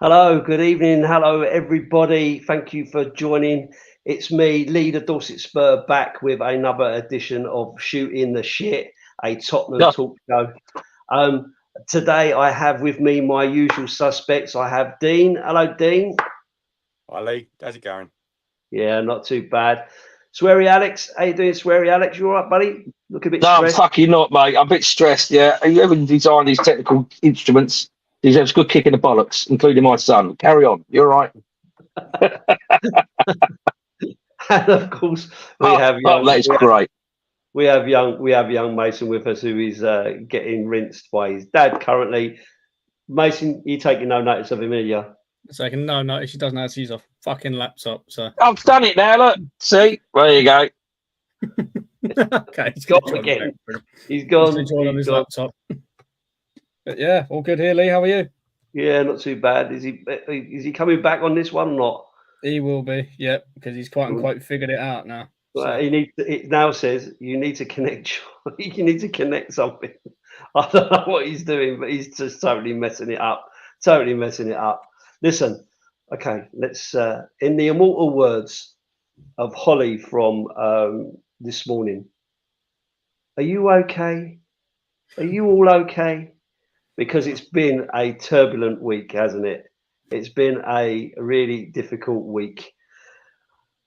Hello, good evening. Hello, everybody. Thank you for joining. It's me, Leader Dorset Spur, back with another edition of Shooting the Shit, a Tottenham Yeah. talk show. Um, Today, I have with me my usual suspects. I have Dean. Hello, Dean. Hi Lee, how's it going? Yeah, not too bad. Sweary Alex, how you doing, Sweary Alex? You all right, buddy? Look a bit No, I'm stressed. fucking not, mate. I'm a bit stressed, yeah. Whoever designed these technical instruments deserves a good kick in the bollocks, including my son. Carry on. You're all right. And of course, we have Oh, young. that is great. We have young Mason with us, who is getting rinsed by his dad currently. Mason, you taking no notice of him, are you? Second, no, she doesn't know how to use a fucking laptop. So I've done it now, look. See? There you go. okay, He's gone again. He's He's gone. enjoying on He's his gone. laptop. But yeah, all good here, Lee. How are you? Yeah, not too bad. Is he coming back on this one or not? He will be, yeah, because he's quite unquote figured it out now. Well, So. he needs. It now says you need to connect. You need to connect something. I don't know what he's doing, but he's just totally messing it up. Totally messing it up. Listen, okay, let's. In the immortal words of Holly from this morning, are you okay? Are you all okay? Because it's been a turbulent week, hasn't it? It's been a really difficult week.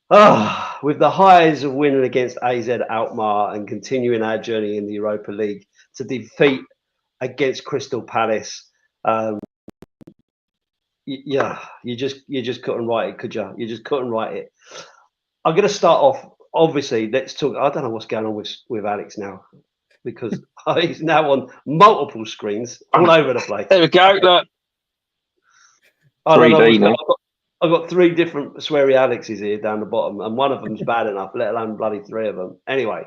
With the highs of winning against AZ Alkmaar and continuing our journey in the Europa League to defeat against Crystal Palace. Yeah, you just couldn't write it, could you? You just couldn't write it. I'm going to start off. Obviously, let's talk. I don't know what's going on with Alex now, because he's now on multiple screens all over the place. There we go. Look. I don't know. 3D now. I've got three different sweary Alexes here down the bottom, and one of them's bad enough, let alone bloody three of them. Anyway,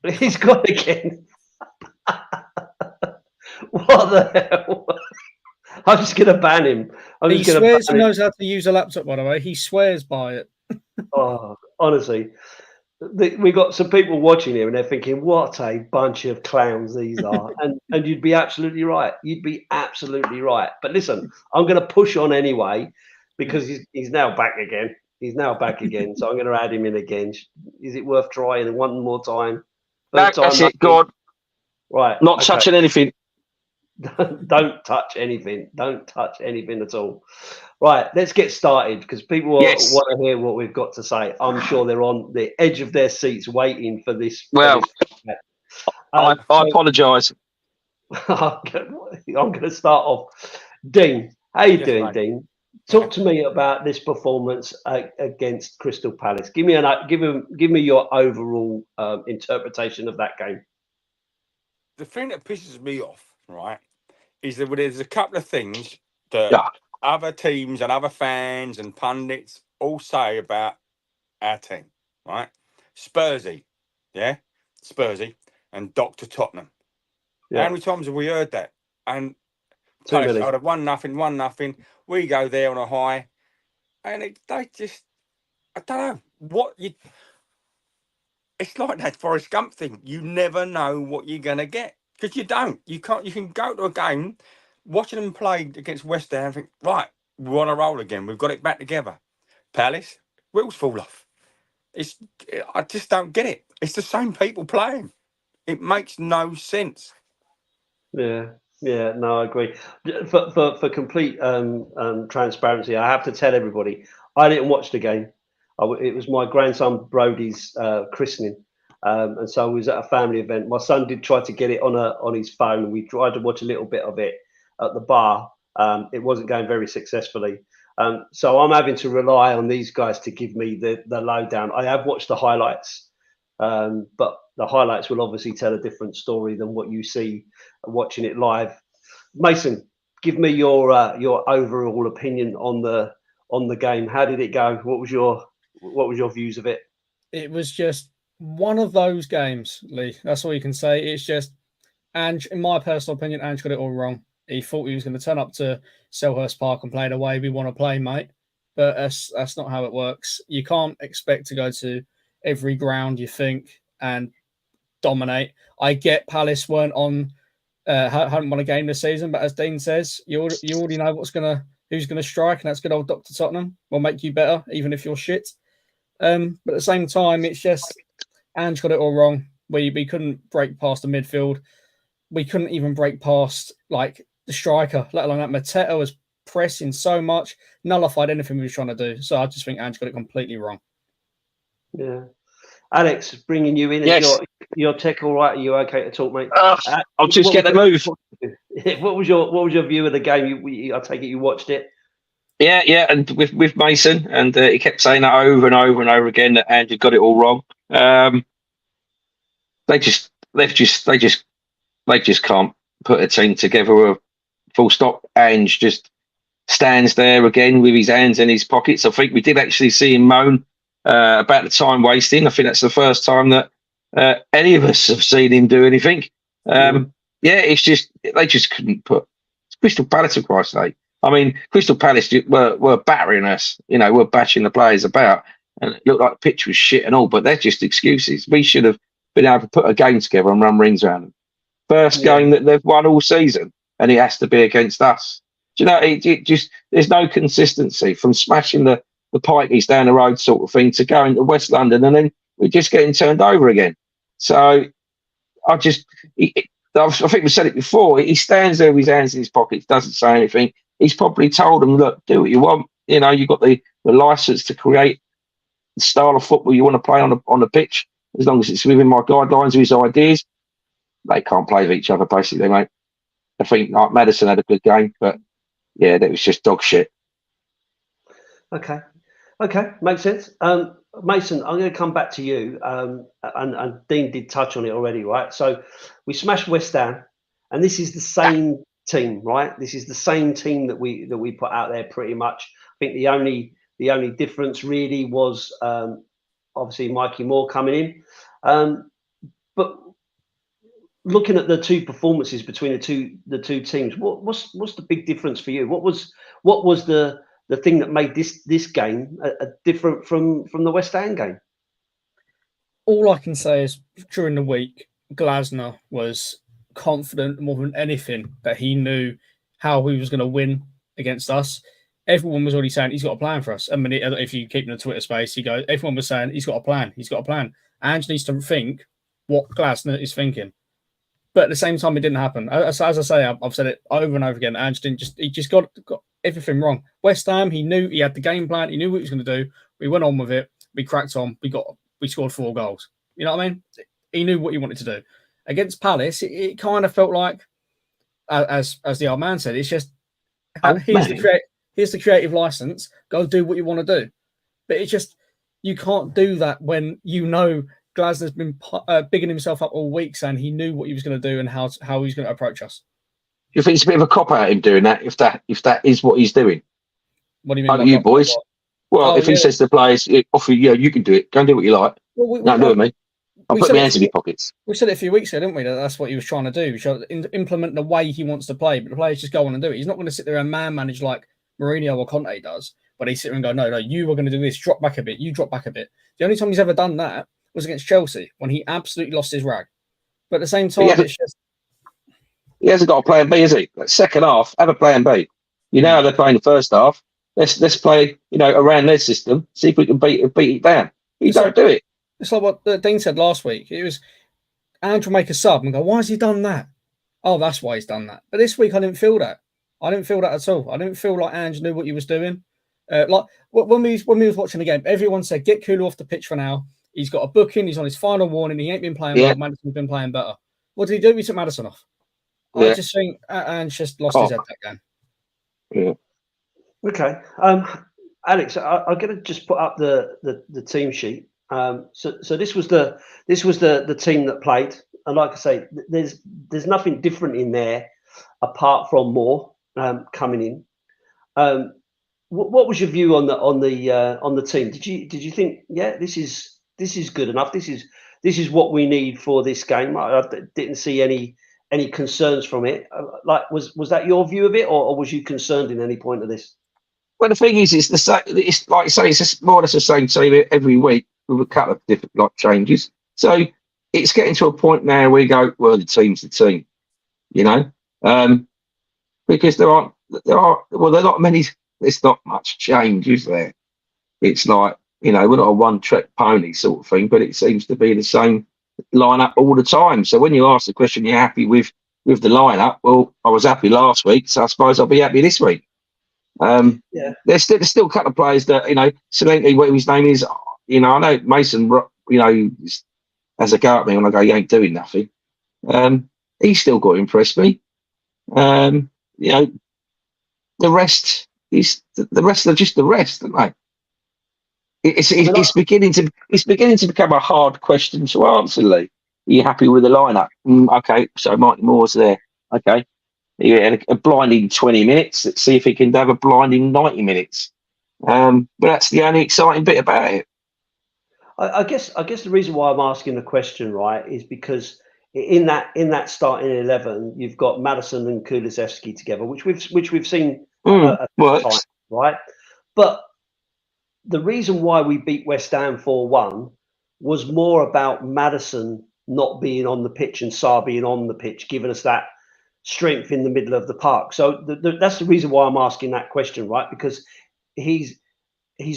he's gone again. What the hell? I'm just going to ban him. He swears he knows how to use a laptop, by the way. He swears by it. Oh, honestly. We got some people watching here and they're thinking, what a bunch of clowns these are. and you'd be absolutely right. You'd be absolutely right. But listen, I'm going to push on anyway because he's now back again. He's now back again. So I'm going to add him in again. Is it worth trying one more time? No, that's it. Go on. Right. Not touching anything. Don't touch anything. Don't touch anything at all. Right, let's get started because people want to hear what we've got to say. I'm sure they're on the edge of their seats waiting for this. Well, I apologise. I'm going to start off. Dean, how you doing, mate? Dean? Talk to me about this performance against Crystal Palace. Give me your overall interpretation of that game. The thing that pisses me off, right, is that there's a couple of things that other teams and other fans and pundits all say about our team, right? Spursy, yeah? Spursy and Dr. Tottenham. Yeah. How many times have we heard that? And Palace out of 1-0. We go there on a high. And they just, I don't know, what you... It's like that Forrest Gump thing. You never know what you're going to get. Because you don't. You can't. You can go to a game, watching them play against West Ham and think, right, we're on a roll again. We've got it back together. Palace, wheels fall off. I just don't get it. It's the same people playing. It makes no sense. Yeah, no, I agree. For complete transparency, I have to tell everybody, I didn't watch the game. It was my grandson Brody's christening, and so I was at a family event. My son did try to get it on his phone. We tried to watch a little bit of it at the bar. It wasn't going very successfully. So I'm having to rely on these guys to give me the lowdown. I have watched the highlights, but the highlights will obviously tell a different story than what you see watching it live. Mason, give me your overall opinion on the game. How did it go? What was your views of it? It was just one of those games, Lee. That's all you can say. It's just, Ange, in my personal opinion, Ange got it all wrong. He thought he was going to turn up to Selhurst Park and play the way we want to play, mate. But that's not how it works. You can't expect to go to every ground you think and dominate. I get Palace weren't on haven't won a game this season, but as Dean says, you already know who's gonna strike, and that's good old Dr. Tottenham. Will make you better, even if you're shit. But at the same time, it's just Ange got it all wrong. We couldn't break past the midfield. We couldn't even break past like the striker, let alone that Mateta was pressing so much, nullified anything we were trying to do. So I just think Ange got it completely wrong. Yeah. Alex, bringing you in. Yes. Your tech all right? Are you okay to talk, mate? I'll just get the move. What was your view of the game? I take it you watched it. Yeah, and with Mason, and he kept saying that over and over and over again that Andrew got it all wrong. They just can't put a team together. Full stop. Ange just stands there again with his hands in his pockets. I think we did actually see him moan about the time wasting. I think that's the first time that any of us have seen him do anything. It's just they just couldn't put Crystal Palace, for Christ's sake. I mean, Crystal Palace were battering us. We're bashing the players about, and it looked like the pitch was shit and all. But they're just excuses. We should have been able to put a game together and run rings around them. First game that they've won all season, and it has to be against us. Do you know? It just there's no consistency from smashing the pikeys down the road sort of thing to going to West London, and then we're just getting turned over again. So I think we said it before. He stands there with his hands in his pockets, doesn't say anything. He's probably told them, look, do what you want. You've got the license to create the style of football you want to play on the pitch, as long as it's within my guidelines of his ideas. They can't play with each other, basically, mate. I think like Maddison had a good game, but yeah, that was just dog shit. Okay, makes sense. Mason, I'm going to come back to you, and Dean did touch on it already, right? So we smashed West Ham, and this is the same team, right? This is the same team that we put out there pretty much. I think the only difference really was obviously Mikey Moore coming in, but looking at the two performances between the two teams, what's the big difference for you? What was the thing that made this game different from the West Ham game? All I can say is during the week, Glasner was confident more than anything that he knew how he was going to win against us. Everyone was already saying he's got a plan for us. I mean, if you keep in the Twitter space, everyone was saying he's got a plan. He's got a plan. Ange needs to think what Glasner is thinking. But at the same time, it didn't happen. As I say, I've said it over and over again. Ange he just got everything wrong. West Ham, he knew he had the game plan. He knew what he was going to do. We went on with it. We cracked on. We scored 4 goals. You know what I mean? He knew what he wanted to do. Against Palace, it kind of felt like, as the old man said, it's just here's the creative license. Go do what you want to do. But it's just you can't do that when you know Glasner's been bigging himself up all week, saying he knew what he was going to do and how he was going to approach us. Do you think it's a bit of a cop out him doing that? If that is what he's doing, what do you mean? Like you boys. Well, if he says to the players, "Offer you can do it. Go and do what you like." Well, Don't do it, me. I'll put my hands in your pockets. We said it a few weeks ago, didn't we? That's what he was trying to do. Implement the way he wants to play, but the players just go on and do it. He's not going to sit there and manage like Mourinho or Conte does, but he sit there and go, no, you were going to do this. Drop back a bit. You drop back a bit. The only time he's ever done that was against Chelsea when he absolutely lost his rag. But at the same time, he hasn't got a plan B, has he? Like second half, have a plan B. How they're playing the first half. Let's play, around their system. See if we can beat it down. You don't do it. It's like what Dean said last week. It was Andrew make a sub and go, why has he done that? Oh, that's why he's done that. But this week, I didn't feel that. I didn't feel that at all. I didn't feel like Andrew knew what he was doing. Like when we was watching the game, everyone said, get Kulu off the pitch for now. He's got a booking. He's on his final warning. He ain't been playing well. Madison's been playing better. What did he do? He took Maddison off. I just think Andrew just lost his head that game. Yeah. Okay. Alex, I'm going to just put up the team sheet. So this was the team that played, and like I say, there's nothing different in there apart from Moore coming in. What was your view on the team? Did you think this is good enough? This is what we need for this game. I didn't see any concerns from it. Like was that your view of it, or was you concerned in any point of this? Well, the thing is, it's the same. It's like I say, it's just more or less the same team every week with a couple of different changes. So it's getting to a point now where we go, well, the team's the team. you know, because there are not many. There's not much change, is there? It's like, we're not a one-trick pony sort of thing, but it seems to be the same lineup all the time. So when you ask the question, you're happy with the lineup? Well, I was happy last week, so I suppose I'll be happy this week. Yeah. There's still a couple of players that, Solanke, whatever his name is, I know Mason, has a go at me when I go, you ain't doing nothing. He's still got to impress me. The rest are just the rest, aren't they? It's beginning to become a hard question to answer, Lee. Are you happy with the lineup? Okay, so Mike Moore's there. Okay. You had a blinding 20 minutes. Let's see if he can have a blinding 90 minutes. But that's the only exciting bit about it. I guess the reason why I'm asking the question, right, is because in that starting 11, you've got Maddison and Kulusevski together, which we've seen a time, right? But the reason why we beat West Ham 4-1 was more about Maddison not being on the pitch and Sarr being on the pitch, giving us that strength in the middle of the park. So that's the reason why I'm asking that question, right? Because he's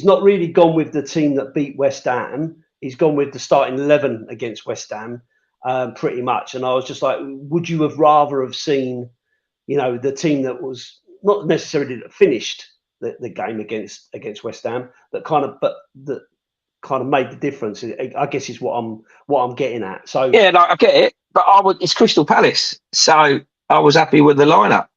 not really gone with the team that beat West Ham. He's gone with the starting 11 against West Ham, pretty much. And I was just like, would you have rather have seen, the team that was not necessarily that finished the game against West Ham, that kind of made the difference? I guess is what I'm getting at. So yeah, I get it, but it's Crystal Palace, so I was happy with the lineup.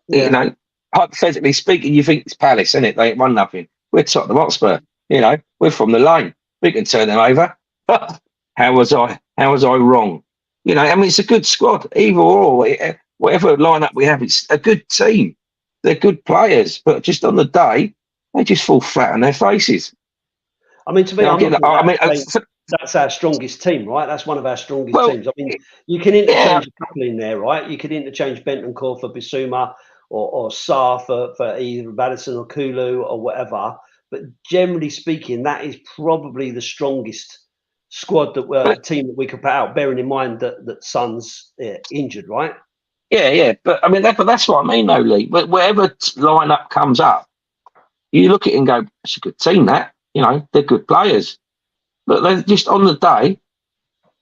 Yeah. Hypothetically speaking, you think it's Palace, isn't it? They ain't won nothing. We're Tottenham Hotspur. We're from the lane. We can turn them over. How was I wrong? It's a good squad. Either or, whatever lineup we have, it's a good team. They're good players, but just on the day, they just fall flat on their faces. I mean, to me, that's our strongest team, right? That's one of our strongest teams. I mean, you can interchange a couple in there, right? You can interchange Bentancur for Bissouma or Sarr for either Maddison or Kulu or whatever. But generally speaking, that is probably the strongest squad team that we could put out, bearing in mind that Son's injured, right? Yeah. But I mean, that's what I mean, though, Lee. But whatever lineup comes up, you look at it and go, it's a good team, that. They're good players. But they're just on the day,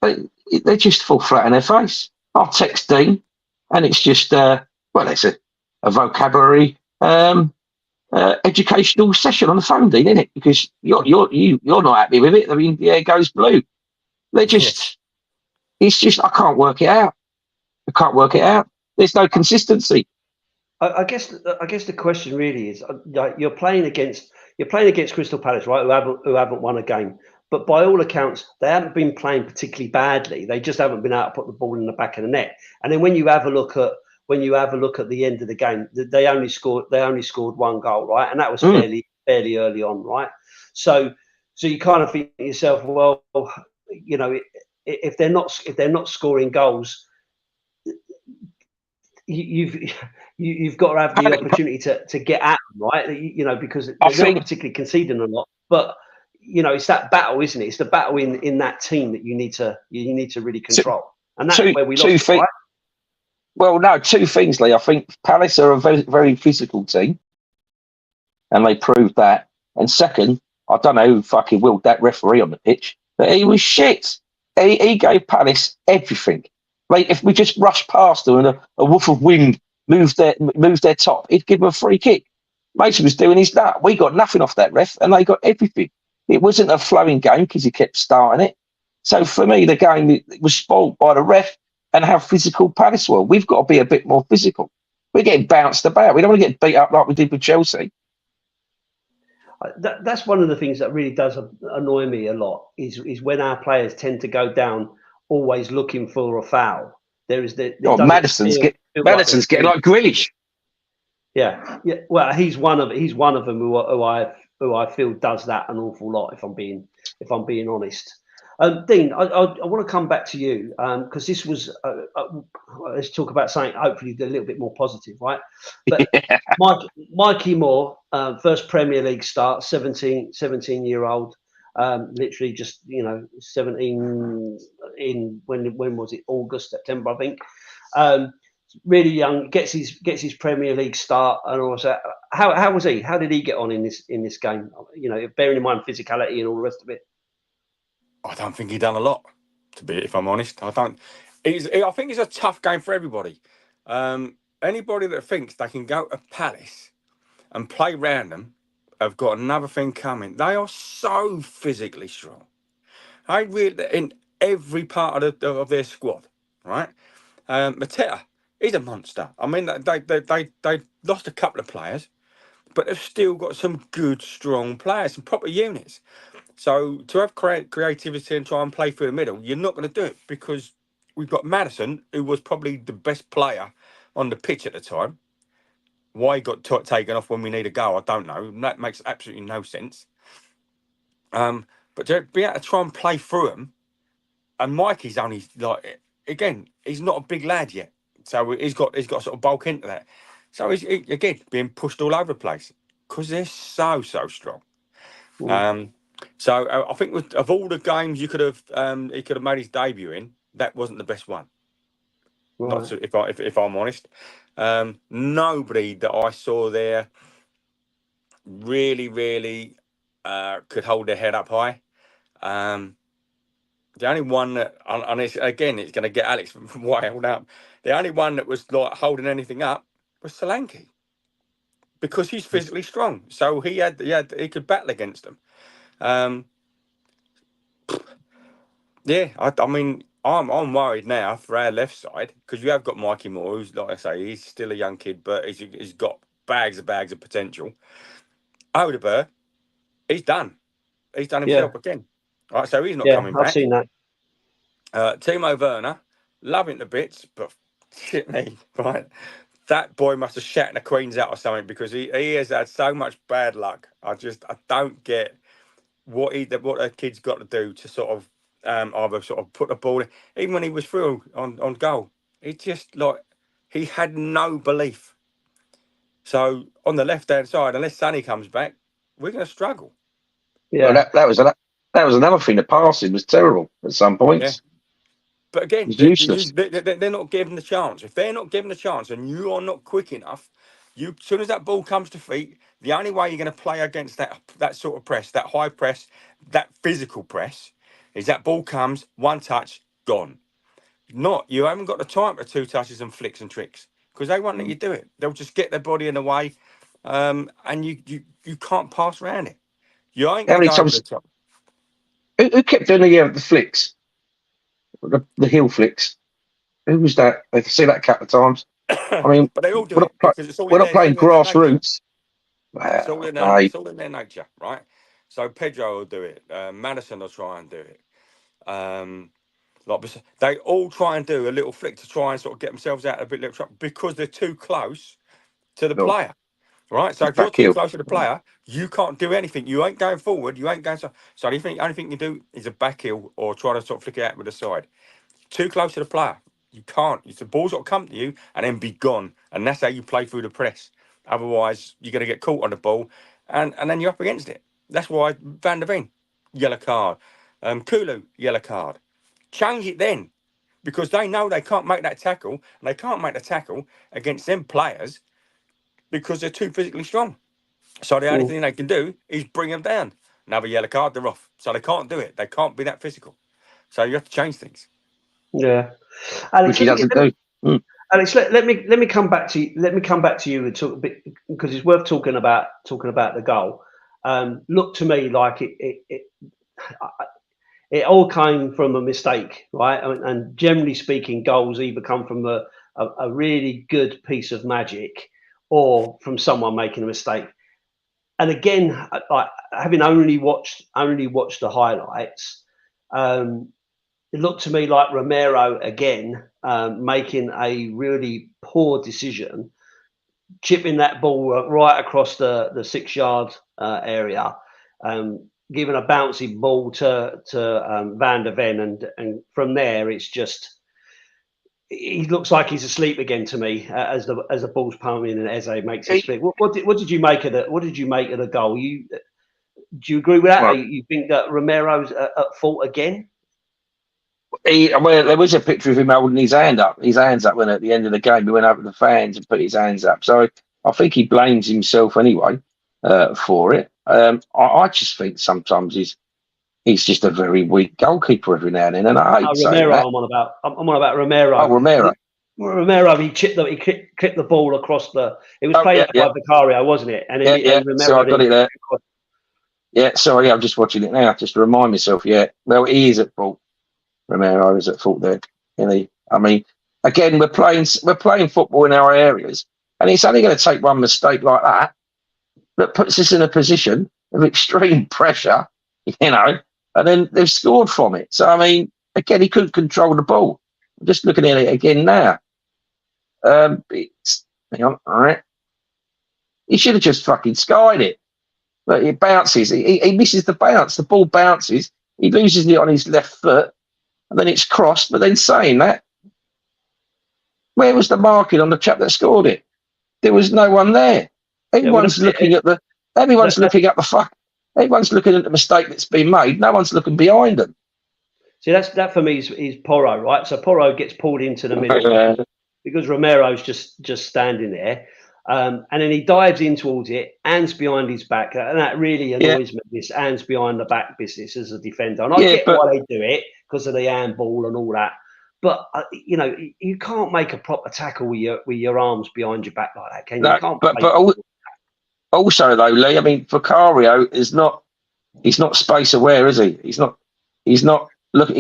they just fall flat on their face. I'll text Dean, and it's just, it's a vocabulary educational session on the phone, Dean, isn't it? Because you're not happy with it. I mean, the air goes blue. They're just, it's just, I can't work it out. There's no consistency. I guess the question really is, you're playing against Crystal Palace, right? Who haven't won a game, but by all accounts, they haven't been playing particularly badly. They just haven't been able to put the ball in the back of the net. And then when you have a look at the end of the game, they only scored one goal, right? And that was fairly early on, right? So you kind of think to yourself, well, if they're not scoring goals, you've got to have the opportunity to get at them, right? Because they're not particularly conceding a lot, but it's that battle, isn't it? It's the battle in that team that you need to really control, and that's where we lost, right? Well, no, two things, Lee. I think Palace are a very, very physical team, and they proved that. And second, I don't know who fucking willed that referee on the pitch, but he was shit. He gave Palace everything. Like, if we just rushed past them and a woof of wind moved their top, he'd give them a free kick. Mason was doing his nut. We got nothing off that ref, and they got everything. It wasn't a flowing game because he kept starting it. So for me, the game was spoiled by the ref and how physical Palace were. We've got to be a bit more physical. We're getting bounced about. We don't want to get beat up like we did with Chelsea. That's one of the things that really does annoy me a lot is when our players tend to go down always looking for a foul. Maddison's getting like Grealish. Yeah. Well, he's one of them who I feel does that an awful lot. If I'm being honest. Dean, I want to come back to you because this was let's talk about something hopefully a little bit more positive, right? But Mikey Moore, first Premier League start, 17-year-old, literally just 17 in when was it? August, September, I think. Really young, gets his Premier League start, and also how was he? How did he get on in this game? You know, bearing in mind physicality and all the rest of it. I don't think he done a lot. If I'm honest, I don't. I think it's a tough game for everybody. Anybody that thinks they can go to Palace and play round them have got another thing coming. They are so physically strong. I really in every part of their squad, right? Mateta, he's a monster. I mean, they lost a couple of players, but they've still got some good, strong players, some proper units. So to have creativity and try and play through the middle, you're not going to do it because we've got Maddison, who was probably the best player on the pitch at the time. Why he got taken off when we need a goal, I don't know. That makes absolutely no sense. But to be able to try and play through them, and Mikey's only like, again, he's not a big lad yet, so he's got sort of bulk into that. So he's again being pushed all over the place because they're so strong. So I think of all the games he could have made his debut in, that wasn't the best one. Right. Not to, if I'm honest, nobody that I saw there really could hold their head up high. The only one that, and it's going to get Alex wild up. The only one that was like holding anything up was Solanke, because he's physically strong, so he could battle against them. Yeah, I mean, I'm worried now for our left side because you have got Mikey Moore, who's, like I say, he's still a young kid, but he's got bags of potential. Odegaard, he's done. He's done himself again. All right, so he's not coming back. I've seen that. Timo Werner, loving the bits, but shit me, right? That boy must have shat the Queen's out or something because he has had so much bad luck. I don't get what a kid's got to do to sort of either sort of put the ball in. Even when he was through on goal, it just like he had no belief. So on the left hand side, unless Sonny comes back, we're going to struggle. Yeah, well, that was another thing. The passing was terrible at some points. Yeah. But again, they're not given the chance. If they're not given the chance and you are not quick enough, as soon as that ball comes to feet, the only way you're going to play against that sort of press, that high press, that physical press, is that ball comes, one touch, gone. You haven't got the time for 2 touches and flicks and tricks because they won't let you do it. They'll just get their body in the way, and you can't pass around it. You ain't going to go over the top. Who kept doing the flicks? The heel flicks. Who was that? I see that a couple of times. I mean, but they all do it because it's all we're not playing grassroots. It's all in their nature, right? So Pedro will do it. Maddison will try and do it. They all try and do a little flick to try and sort of get themselves out of a bit little trouble because they're too close to the player, right? So if you're too close to the player, you can't do anything. You ain't going forward. You ain't going so. So the only thing you do is a back heel or try to sort of flick it out with the side. Too close to the player, you can't. The ball's got to come to you and then be gone, and that's how you play through the press. Otherwise, you're going to get caught on the ball, and then you're up against it. That's why Van der Ven, yellow card. Kulu, yellow card. Change it then, because they know they can't make that tackle, and they can't make the tackle against them players because they're too physically strong. So the only thing they can do is bring them down. Another yellow card, they're off. So they can't do it. They can't be that physical. So you have to change things. Yeah, Alex, which he doesn't do. Alex, let me come back to you. Let me come back to you and talk a bit because it's worth talking about the goal. Looked to me like it all came from a mistake, right? And generally speaking, goals either come from a really good piece of magic or from someone making a mistake. And again, having only watched the highlights, it looked to me like Romero again making a really poor decision, chipping that ball right across the 6-yard area, giving a bouncy ball to Van der Ven, and from there it's just he looks like he's asleep again to me as the ball's pumping and Eze makes his split. What did you make of the goal? Do you agree with that? Well, you think that Romero's at fault again? Well, there was a picture of him holding his hands up when at the end of the game he went over to the fans and put his hands up. So I think he blames himself anyway for it. I just think sometimes he's just a very weak goalkeeper every now and then, and I hate saying Romero, that. I'm on about Romero. Oh, Romero. Romero, he clipped the ball across the. It was played by Vicario, wasn't it? And then Romero. So I got it there. Yeah, sorry, I'm just watching it now, just to remind myself. Yeah, well, he is at fault. Romero is at fault there. I mean, again, we're playing football in our areas, and it's only going to take one mistake like that puts us in a position of extreme pressure, and then they've scored from it. So I mean, again, he couldn't control the ball. I'm just looking at it again now. Hang on, all right. He should have just fucking skied it. But it bounces. He misses the bounce. The ball bounces. He loses it on his left foot, and then it's crossed. But then saying that, where was the marking on the chap that scored it? There was no one there. Everyone's looking at the mistake that's been made. No one's looking behind them. See, that for me is Porro, right? So Porro gets pulled into the middle because Romero's just standing there. And then he dives in towards it, hands behind his back, and that really annoys me. This hands behind the back business as a defender, and I get why they do it because of the handball and all that. But you can't make a proper tackle with your arms behind your back like that, can you? No, You can't. But also though, Lee, I mean, Vicario he's not space aware, is he? He's not looking.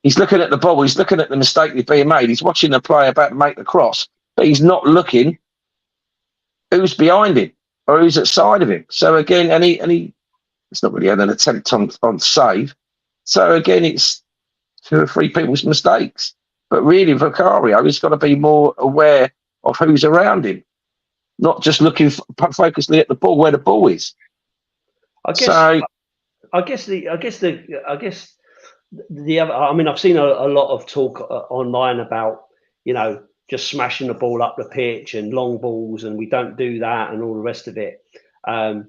He's looking at the ball. He's looking at the mistake that's being made. He's watching the player about to make the cross. But he's not looking who's behind him or who's at side of him. So again, and he it's not really had an attempt on save. So again, it's 2 or 3 people's mistakes. But really, Vicario has got to be more aware of who's around him, not just looking focusly at the ball where the ball is. I guess the other. I mean, I've seen a lot of talk online about just smashing the ball up the pitch and long balls, and we don't do that and all the rest of it. And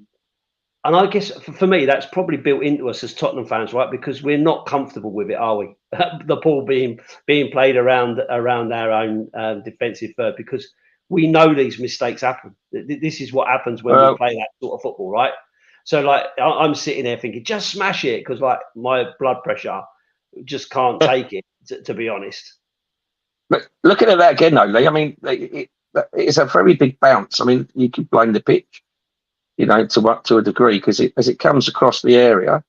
I guess for me, that's probably built into us as Tottenham fans, right? Because we're not comfortable with it, are we? The ball being played around our own defensive third, because we know these mistakes happen. This is what happens when we play that sort of football, right? So, like, I'm sitting there thinking, just smash it, because like my blood pressure just can't take it, to be honest. But looking at that again, though, Lee, I mean, it's a very big bounce. I mean, you can blame the pitch, to a degree, because as it comes across the area,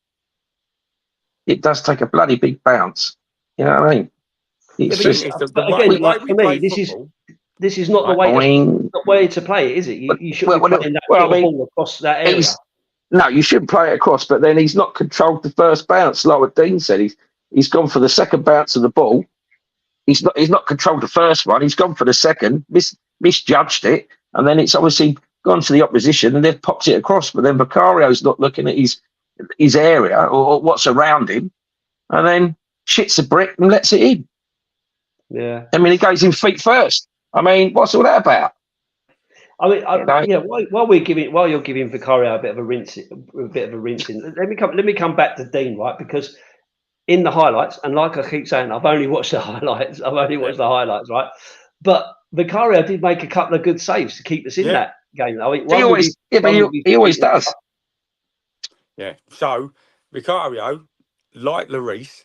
it does take a bloody big bounce. You know what I mean? It's for me, this is not the way to play it, is it? You shouldn't be playing that ball across that area. No, you shouldn't play it across. But then he's not controlled the first bounce, like what Dean said. He's gone for the second bounce of the ball. He's not controlled the first one. He's gone for the second, misjudged it, and then it's obviously gone to the opposition, and they've popped it across. But then Vicario's not looking at his area or what's around him, and then shits a brick and lets it in. Yeah, I mean, he goes in feet first. I mean, what's all that about? I mean, while you're giving Vicario a bit of a rinsing, let me come back to Dean, right? Because in the highlights, and like I keep saying, I've only watched the highlights. Right? But Vicario did make a couple of good saves to keep us in that game. I mean, he always does. Yeah. So Vicario, like Lloris,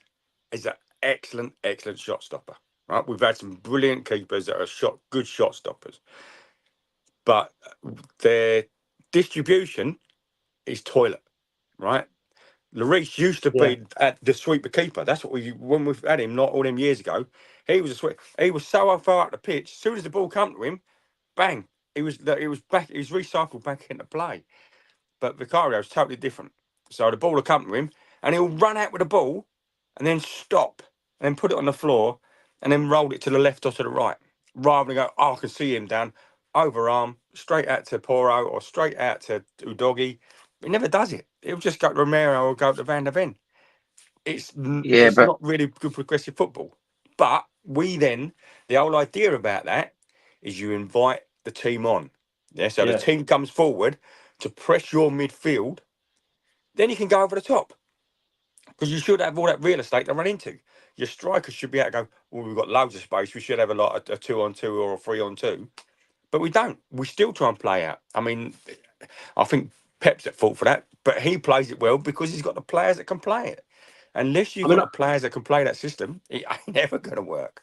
is an excellent shot stopper. Right? We've had some brilliant keepers that are good shot stoppers, but their distribution is toilet, right? Lloris used to be at the sweeper keeper. That's what when we've had him not all them years ago. He was a sweeper. He was so far up the pitch. As soon as the ball came to him, bang! He was back. He was recycled back into play. But Vicario is totally different. So the ball will come to him, and he'll run out with the ball, and then stop, and then put it on the floor, and then roll it to the left or to the right, rather than go, I can see him down, overarm, straight out to Porro or straight out to Udogie. He never does it. He'll just go to Romero or go to Van der Ven. It's not really good progressive football. But the whole idea about that is you invite the team on. So the team comes forward to press your midfield, then you can go over the top. Because you should have all that real estate to run into. Your strikers should be able to go, well, we've got loads of space. We should have a 2-on-2 or a 3-on-2. But we don't. We still try and play out. I mean, I think Pep's at fault for that. But he plays it well because he's got the players that can play it. Unless you've got the players that can play that system, it ain't never going to work.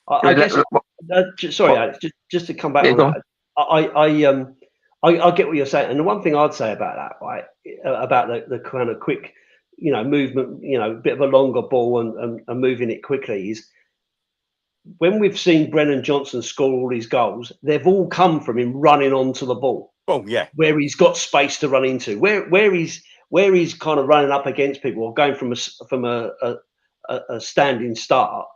I guess. Sorry, Alex. Just to come back on that. I get what you're saying, and the one thing I'd say about that, right, about the kind of quick, movement, a bit of a longer ball and moving it quickly is when we've seen Brennan Johnson score all these goals, they've all come from him running onto the ball. Oh yeah, where he's got space to run into, where he's kind of running up against people or going from a standing start.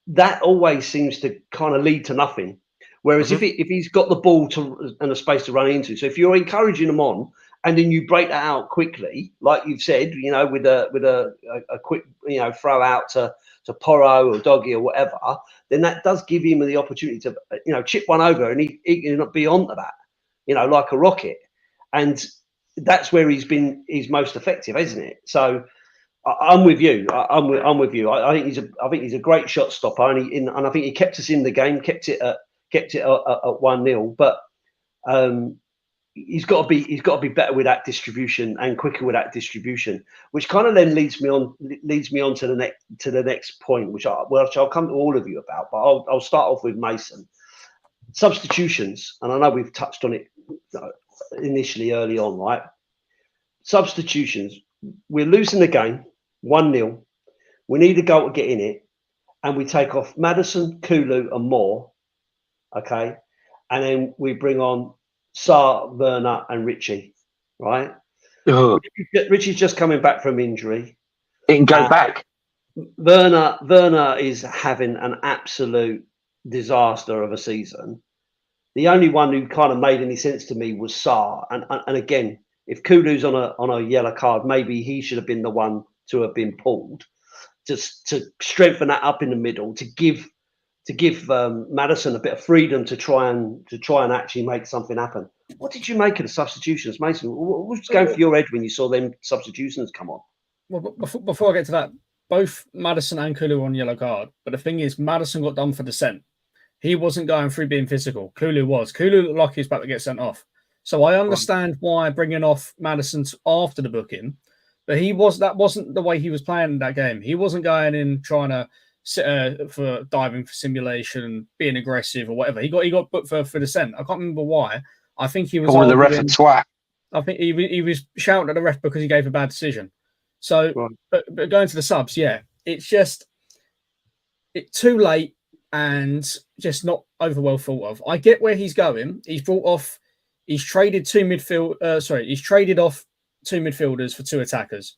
That always seems to kind of lead to nothing. Whereas if he's got the ball and a space to run into, so if you're encouraging him on and then you break that out quickly, like you've said, with a quick throw out to Porro or Doggy or whatever, then that does give him the opportunity to chip one over and he can be onto that, like a rocket, and that's where he's most effective, isn't it? So I'm with you. I'm with you. I think he's a great shot stopper, and I think he kept us in the game, kept it at 1-0. But he's got to be better with that distribution and quicker with that distribution, which kind of then leads me on to the next point, which I'll come to all of you about. But I'll start off with Mason. Substitutions, and I know we've touched on it initially early on, right? Substitutions. We're losing the game 1-0. We need a goal to get in it, and we take off Maddison, Kulu, and Moore. Okay, and then we bring on Sarr, Werner, and Richie. Right? Richie's just coming back from injury. He can go back. Werner is having an absolute disaster of a season. The only one who kind of made any sense to me was Sarr, and again, if Kulu's on a yellow card, maybe he should have been the one to have been pulled, to strengthen that up in the middle, to give Maddison a bit of freedom to try and actually make something happen. What did you make of the substitutions, Mason? What was going through your head when you saw them substitutions come on? Well, before I get to that, both Maddison and Kulu were on yellow card, but the thing is, Maddison got done for dissent. He wasn't going through being physical. Kulu was. Kulu looked like he was about to get sent off. So I understand why bringing off Maddison after the booking, but that wasn't the way he was playing that game. He wasn't going in trying to sit for diving for simulation, being aggressive or whatever. He got booked for dissent. I can't remember why. I think he was calling the ref a twat. I think he was shouting at the ref because he gave a bad decision. So, but going to the subs, yeah, it's just too late and just not over well thought of. I get where he's going. He's traded he's traded off 2 midfielders for 2 attackers.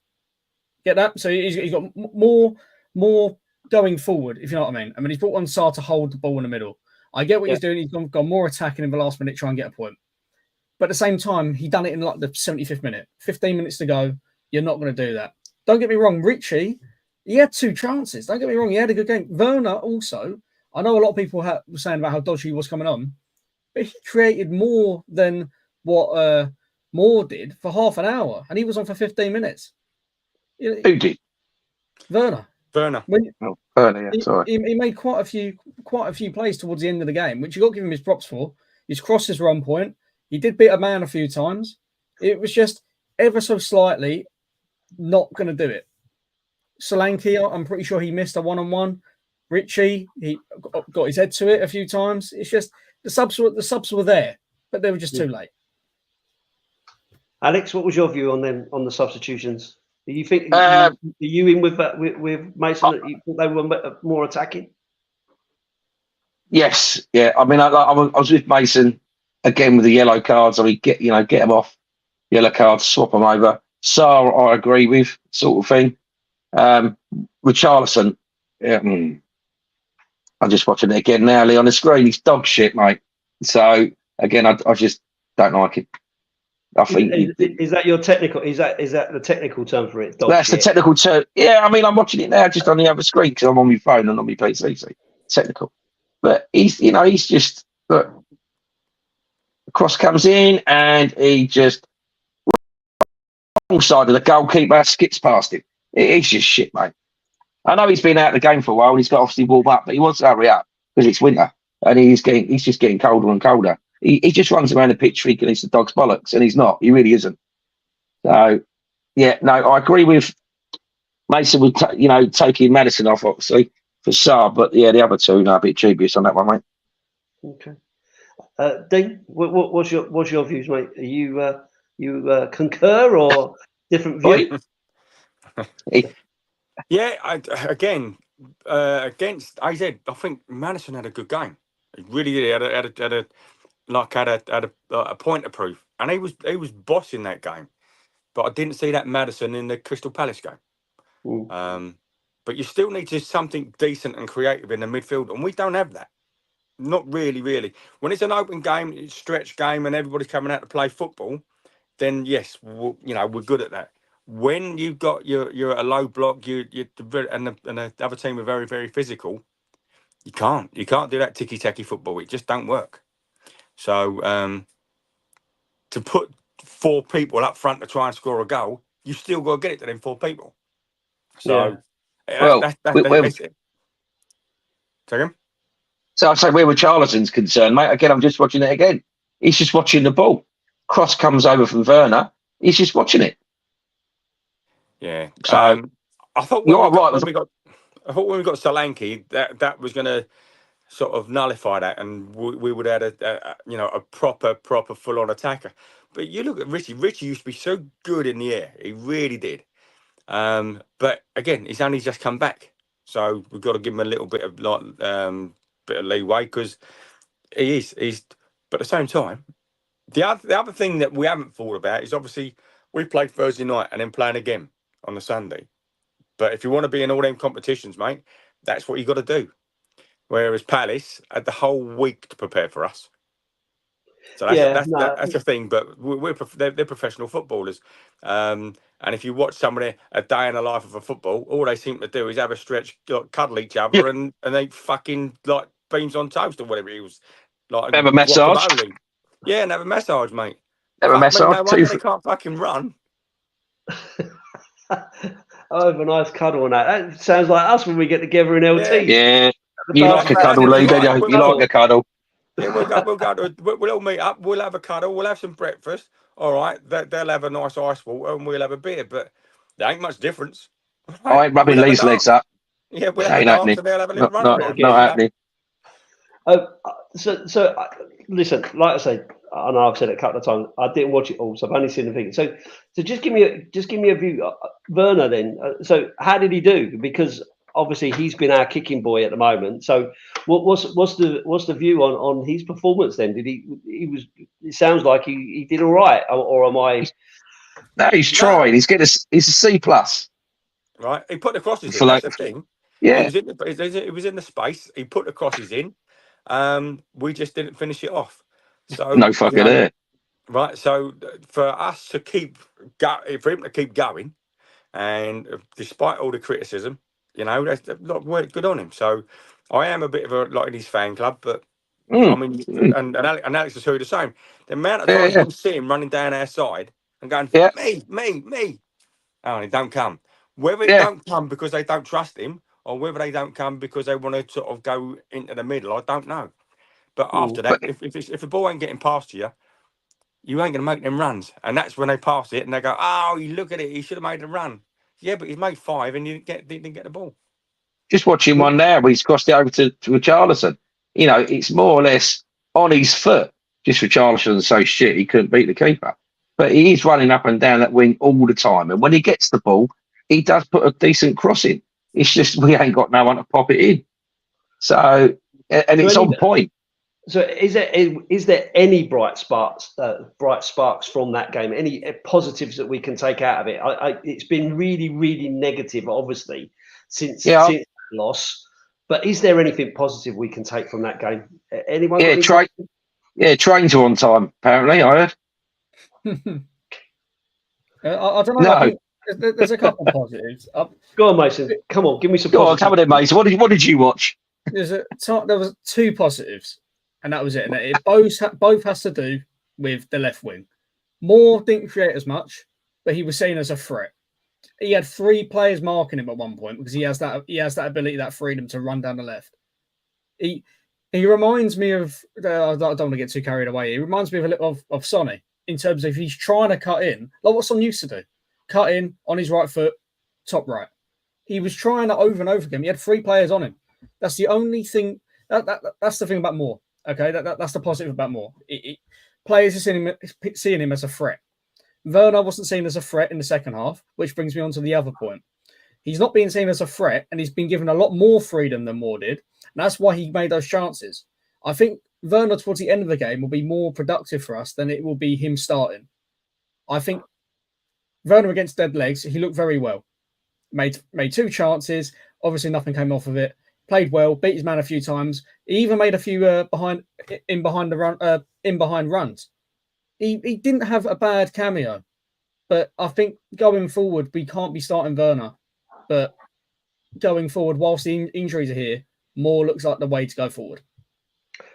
Get that? So he's got more going forward, if you know what I mean. I mean, he's brought on Sarr to hold the ball in the middle. I get what he's doing. He's gone more attacking in the last minute, try and get a point. But at the same time, he done it in like the 75th minute. 15 minutes to go. You're not going to do that. Don't get me wrong. Richie, he had 2 chances. Don't get me wrong. He had a good game. Werner also. I know a lot of people were saying about how dodgy he was coming on, but he created more than what Moore did for half an hour, and he was on for 15 minutes. Who did? Werner. Werner, yeah, sorry. He made quite a few plays towards the end of the game, which you got to give him his props for. His crosses were on point. He did beat a man a few times. It was just ever so slightly not going to do it. Solanke, I'm pretty sure he missed a 1-on-1. Richie, he got his head to it a few times. It's just the subs were there, but they were just too late. Alex, what was your view on the substitutions? Do you think are you in with that with Mason? That you thought they were more attacking? Yes, yeah. I mean, I was with Mason again with the yellow cards. I mean, get them off yellow cards, swap them over. Sarr, I agree with, sort of thing. Richarlison, yeah. I'm just watching it again now, Lee, on the screen. He's dog shit, mate. So again, I just don't like it. I think is that your technical? Is that the technical term for it? That's the technical term. Yeah, I mean, I'm watching it now just on the other screen because I'm on my phone and on my PC. So technical, but he's just look. The cross comes in and he just wrong side of the goalkeeper skips past him. It's just shit, mate. I know he's been out of the game for a while and he's got obviously warm up, but he wants to hurry up because it's winter and he's just getting colder and colder. He just runs around the pitch thinking it's the dog's bollocks, and he's not. He really isn't. So, yeah, no, I agree with Mason with taking Madison off obviously for Saab, but yeah, the other two, no, a bit dubious on that one, mate. Okay, Dean, what's your views, mate? Are you concur or different view? Yeah, against AZ, I think Madison had a good game. He really did. Had a point to prove, and he was bossing that game. But I didn't see that Madison in the Crystal Palace game. But you still need something decent and creative in the midfield, and we don't have that. Not really. When it's an open game, it's a stretch game, and everybody's coming out to play football, then yes, we're good at that. When you've got you're at a low block, and the other team are very, very physical, you can't do that ticky-tacky football. It just don't work. So to put 4 people up front to try and score a goal, you still got to get it to them 4 people. So that's it. Second. So I say where Richarlison's concerned, mate. Again, I'm just watching it again. He's just watching the ball. Cross comes over from Werner. He's just watching it. Yeah. So I thought when we got Solanke, that was going to sort of nullify that, and we would have had a proper full-on attacker. But you look at Richie. Richie used to be so good in the air. He really did. But again, he's only just come back, so we've got to give him a little bit of leeway because he's. But at the same time, the other thing that we haven't thought about is obviously we played Thursday night and then playing again on the Sunday. But if you want to be in all them competitions, mate, that's what you got to do. Whereas Palace had the whole week to prepare for us. So that's the thing. But they're professional footballers. And if you watch somebody a day in the life of a football, all they seem to do is have a stretch, cuddle each other, and they fucking like beans on toast or whatever it was. Like have a massage. Yeah, and have a massage, mate. Have a massage. No wonder they can't fucking run. Have a nice cuddle on that. That sounds like us when we get together in LT. Yeah. You like a cuddle, Lee, don't you? You like a cuddle. Yeah, we'll all meet up. We'll have a cuddle. We'll have some breakfast. All right, they'll have a nice ice water and we'll have a beer. But there ain't much difference. Right? I ain't rubbing Lee's legs up. Yeah, we'll have a dance and they'll have a little run around. Not happening. So listen, like I said, I know I've said it a couple of times. I didn't watch it all, so I've only seen the thing. So just give me a view, Werner. Then, so how did he do? Because obviously he's been our kicking boy at the moment. So what's the view on his performance? Then did he was? It sounds like he did all right, or am I? No, he's trying. He's a C+. Right, he put the crosses in. That's the thing. Yeah, he was in the space. He put the crosses in. We just didn't finish it off. So no fucking there. Right. So for us to for him to keep going, and despite all the criticism, that's good on him. So I am a bit of in his fan club, but I mean, and Alex is who the same. The amount of times we see him running down our side and going, me. Oh, and he don't come. Whether it don't come because they don't trust him, or whether they don't come because they want to sort of go into the middle, I don't know. But after that, if the ball ain't getting past you, you ain't going to make them runs. And that's when they pass it and they go, oh, you look at it, he should have made a run. Yeah, but he's made 5 and you didn't get the ball. Just watching one now where he's crossed it over to Richarlison. It's more or less on his foot. Just Richarlison's so shit he couldn't beat the keeper. But he's running up and down that wing all the time. And when he gets the ball, he does put a decent cross in. It's just we ain't got no one to pop it in. So, and it's on point. So is there any bright sparks from that game? Any positives that we can take out of it? It's been really, really negative, obviously, since the loss. But is there anything positive we can take from that game? Anyone? Trains are on time. Apparently, I heard. I don't know. No. There's a couple positives. Go on, Mason. Come on, give me some. Go on, come on, Mason. What did you watch? There was 2 positives. And that was it. And it both has to do with the left wing. Moore didn't create as much, but he was seen as a threat. he had 3 players marking him at one point because he has that ability, that freedom to run down the left. He reminds me of I don't want to get too carried away. He reminds me of Sonny in terms of he's trying to cut in like what Son used to do, cut in on his right foot, top right. He was trying that over and over again. He had 3 players on him. That's the only thing. That's the thing about Moore. Okay, that's the positive about Moore. Players are seeing him as a threat. Werner wasn't seen as a threat in the second half, which brings me on to the other point. He's not being seen as a threat, and he's been given a lot more freedom than Moore did. And that's why he made those chances. I think Werner towards the end of the game will be more productive for us than it will be him starting. I think Werner against dead legs, he looked very well. Made 2 chances. Obviously, nothing came off of it. Played well, beat his man a few times. He even made a few behind runs. He didn't have a bad cameo, but I think going forward we can't be starting Werner. But going forward, whilst the injuries are here, Moore looks like the way to go forward.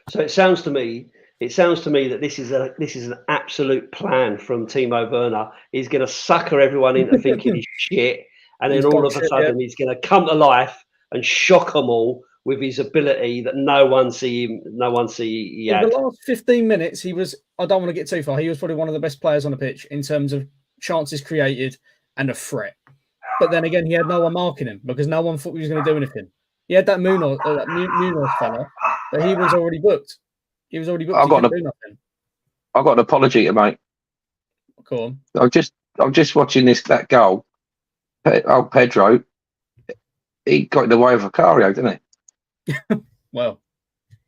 So it sounds to me that this is an absolute plan from Timo Werner. He's going to sucker everyone into thinking he's shit, and then all of a sudden he's going to come to life and shock them all with his ability that no one see he had. In the last 15 minutes, he was. I don't want to get too far. He was probably one of the best players on the pitch in terms of chances created and a threat. But then again, he had no one marking him because no one thought he was going to do anything. He had that Munoz fella, but he was already booked. He was already booked. I've got an apology to make. Go on. I'm just watching that goal. Old Pedro, he got in the way of Vicario, didn't he? Well,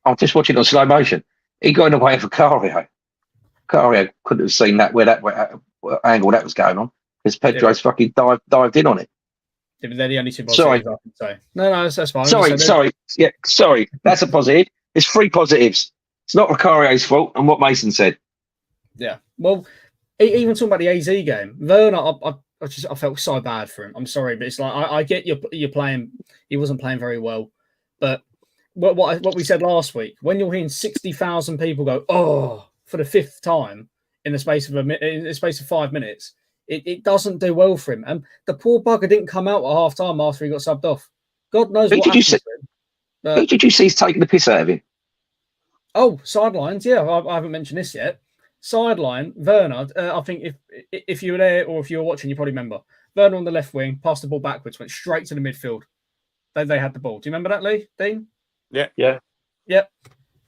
I'm just watching it on slow motion. He got in the way of Vicario. Vicario couldn't have seen that where angle that was going on because Pedro's fucking dived in on it. Yeah, but they're the only 2 Sorry. I can say. No, that's fine. Sorry. Yeah, sorry. That's a positive. It's 3 positives. It's not Vicario's fault and what Mason said. Yeah. Well, even talking about the AZ game, Werner, I felt so bad for him. I'm sorry, but it's like I get you're playing. He wasn't playing very well, but what we said last week, when you're hearing 60,000 people go oh for the 5th time in the space of 5 minutes, it doesn't do well for him. And the poor bugger didn't come out at half time after he got subbed off. God knows what happened to him. Who did you see taking the piss out of him? Oh, sidelines. Yeah, I haven't mentioned this yet. Sideline, Werner. I think if you were there or if you were watching, you probably remember Werner on the left wing, passed the ball backwards, went straight to the midfield. They had the ball. Do you remember that, Lee? Dean? Yeah.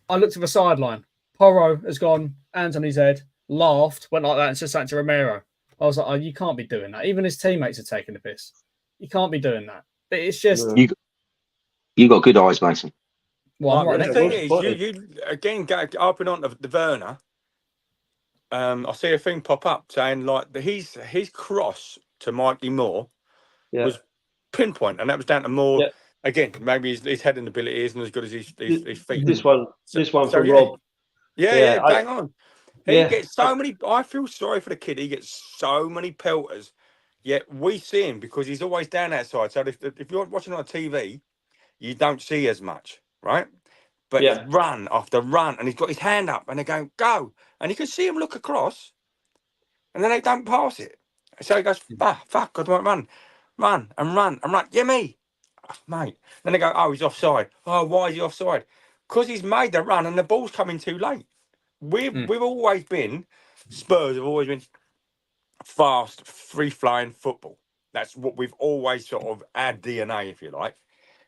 I looked at the sideline. Porro has gone, hands on his head, laughed, went like that, and said something to Romero. I was like, oh, you can't be doing that. Even his teammates are taking the piss. You can't be doing that. But it's just you got good eyes, Mason. Well, the thing is, you again harping on the Werner. I see a thing pop up saying like his cross to Mikey Moore was pinpoint, and that was down to Moore. Yeah. Again, maybe his heading ability isn't as good as his feet. This one from Rob. Yeah, bang on. He gets so many. I feel sorry for the kid. He gets so many pelters, yet we see him because he's always down that side. So if you're watching on TV, you don't see as much, right? But he's run after run, and he's got his hand up, and they're going, go. And you can see him look across, and then they don't pass it. So he goes, fuck, I don't run. Yeah, me. Oh, mate. Then they go, oh, he's offside. Oh, why is he offside? Because he's made the run, and the ball's coming too late. We've always been, Spurs have always been fast, free-flying football. That's what we've always sort of our DNA, if you like.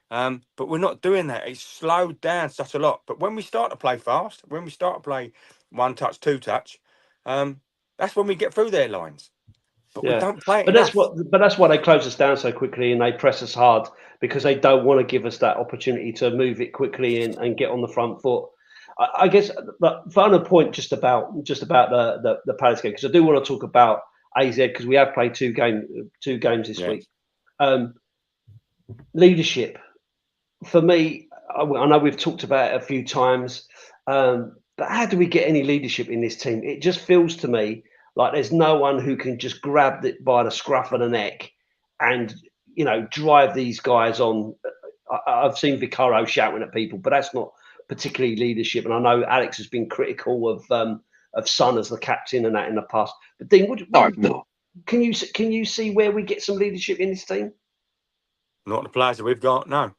But we're not doing that. It's slowed down such a lot. But when we start to play fast, when we start to play 1 touch, 2 touch, that's when we get through their lines. But we don't play it enough. That's why they close us down so quickly and they press us hard because they don't want to give us that opportunity to move it quickly and get on the front foot. I guess the final point just about the Palace game, because I do want to talk about AZ because we have played two games this week. Leadership. For me, I know we've talked about it a few times, but how do we get any leadership in this team? It just feels to me like there's no one who can just grab it by the scruff of the neck and, drive these guys on. I've seen Vicario shouting at people, but that's not particularly leadership. And I know Alex has been critical of Son as the captain and that in the past. But Dean, Can you see where we get some leadership in this team? Not the players that we've got. No,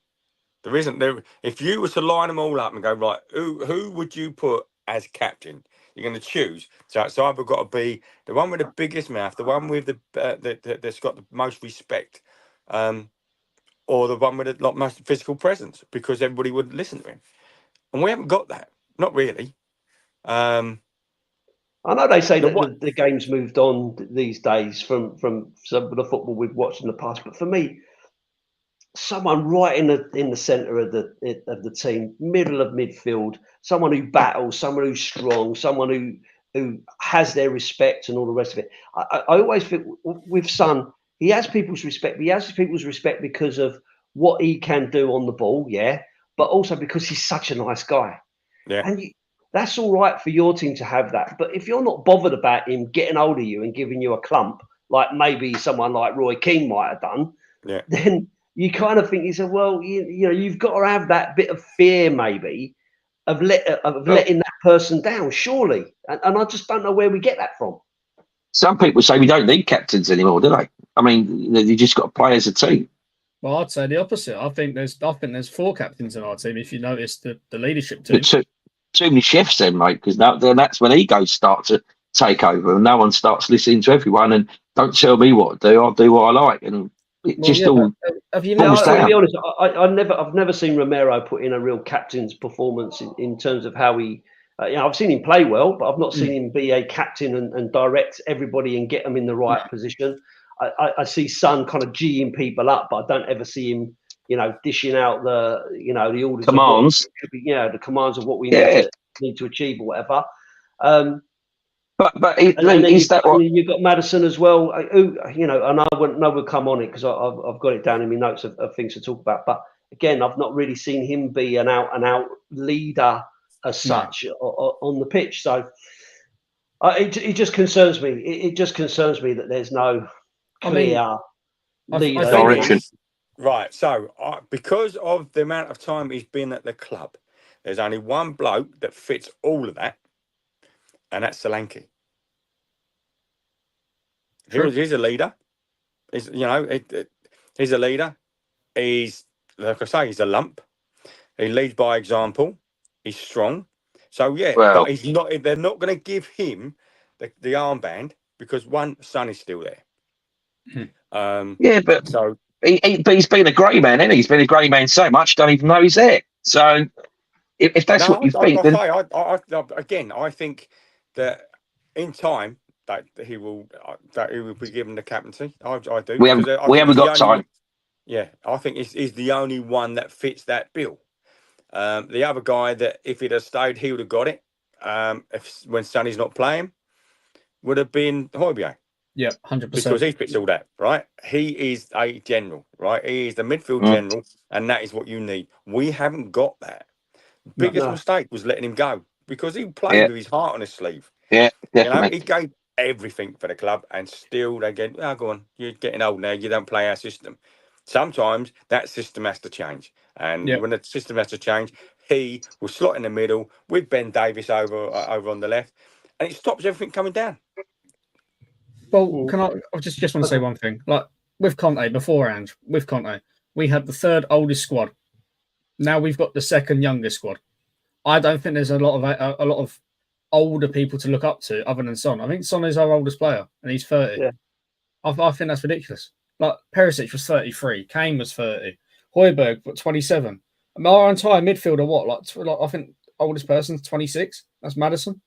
there isn't. There. If you were to line them all up and go right, who would you put as captain? You're going to choose. So it's either got to be the one with the biggest mouth, the one with that's got the most respect, or the one with the most physical presence, because everybody would listen to him. And we haven't got that. Not really. I know they say that the game's moved on these days from some of the football we've watched in the past, but for me, someone right in the centre of the team, middle of midfield, someone who battles, someone who's strong, someone who has their respect and all the rest of it. I always think with Son, he has people's respect. He has people's respect because of what he can do on the ball, yeah, but also because he's such a nice guy. Yeah. And that's all right for your team to have that. But if you're not bothered about him getting hold of you and giving you a clump, like maybe someone like Roy Keane might have done, yeah, then you kind of think, you say, well, you know, you've got to have that bit of fear maybe of letting that person down, surely. And I just don't know where we get that from. Some people say we don't need captains anymore, do they? I mean, you just got to play as a team. Well, I'd say the opposite. I think there's 4 captains in our team. If you notice the leadership team, too many chefs, then, mate, because then that's when egos start to take over, and no one starts listening to everyone. And don't tell me what to do. I'll do what I like, and it have you falls down. To be honest, I've never seen Romero put in a real captain's performance in terms of how he. I've seen him play well, but I've not seen him be a captain and direct everybody and get them in the right position. I see Son kind of G'ing people up, but I don't ever see him, dishing out the orders, commands. The commands of what we need to achieve or whatever. But you've got Maddison as well, who, and I wouldn't know we'll come on it because I've got it down in my notes of things to talk about. But again, I've not really seen him be an out and out leader as such on the pitch. So it just concerns me. It just concerns me that there's no clear leader. Direction. Right. So because of the amount of time he's been at the club, there's only one bloke that fits all of that, and that's Solanke. He's a leader. He's a leader. He's, like I say, he's a lump. He leads by example. He's strong. So but he's not. They're not going to give him the armband because Son is still there. But he's been a grey man, hasn't he? He's been a grey man so much, don't even know he's there. So if that's what you think, then I think that in time that he will be given the captaincy. I do. We haven't got time. Yeah, I think he's the only one that fits that bill. The other guy that if he'd have stayed, he would have got it. When Sonny's not playing, would have been Højbjerg. Yeah, 100%. Because he fits all that, right? He is a general, right? He is the midfield general, and that is what you need. We haven't got that. Biggest mistake was letting him go because he played with his heart on his sleeve. Yeah, definitely. He gave everything for the club, and still they get, go on, you're getting old now, you don't play our system. Sometimes that system has to change. And when the system has to change, he will slot in the middle with Ben Davies over on the left, and it stops everything coming down. Well, I just want to say one thing. Like with Conte beforehand, we had the 3rd oldest squad. Now we've got the 2nd youngest squad. I don't think there's a lot of older people to look up to other than Son. I think Son is our oldest player, and he's 30. Yeah. I think that's ridiculous. Like Perisic was 33, Kane was 30, Højbjerg 27. Our entire midfield are like I think oldest person's 26. That's Maddison.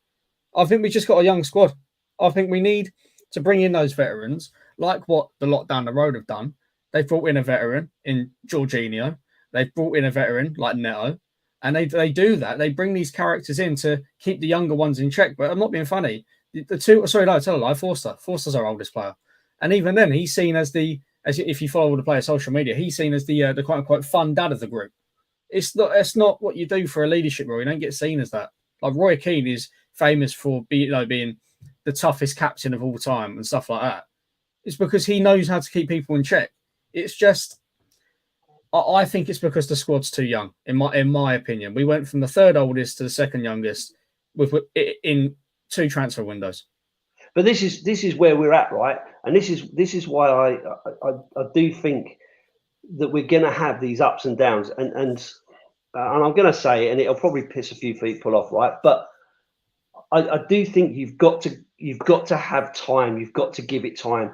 I think we just got a young squad. I think we need to bring in those veterans, like what the lot down the road have done. They've brought in a veteran in Jorginho. They've brought in a veteran like Neto. And they do that. They bring these characters in to keep the younger ones in check. But I'm not being funny. Tell a lie, Forster. Forster's our oldest player. And even then, he's seen as if you follow the player social media, he's seen as the quote unquote fun dad of the group. It's not what you do for a leadership role. You don't get seen as that. Like Roy Keane is famous for being the toughest captain of all time and stuff like that. It's because he knows how to keep people in check. It's just, I think it's because the squad's too young. In my opinion, we went from the 3rd oldest to the 2nd youngest in 2 transfer windows. But this is where we're at, right? And this is why I do think that we're going to have these ups and downs, and I'm going to say it, and it'll probably piss a few people off, right? But I do think you've got to have time. You've got to give it time.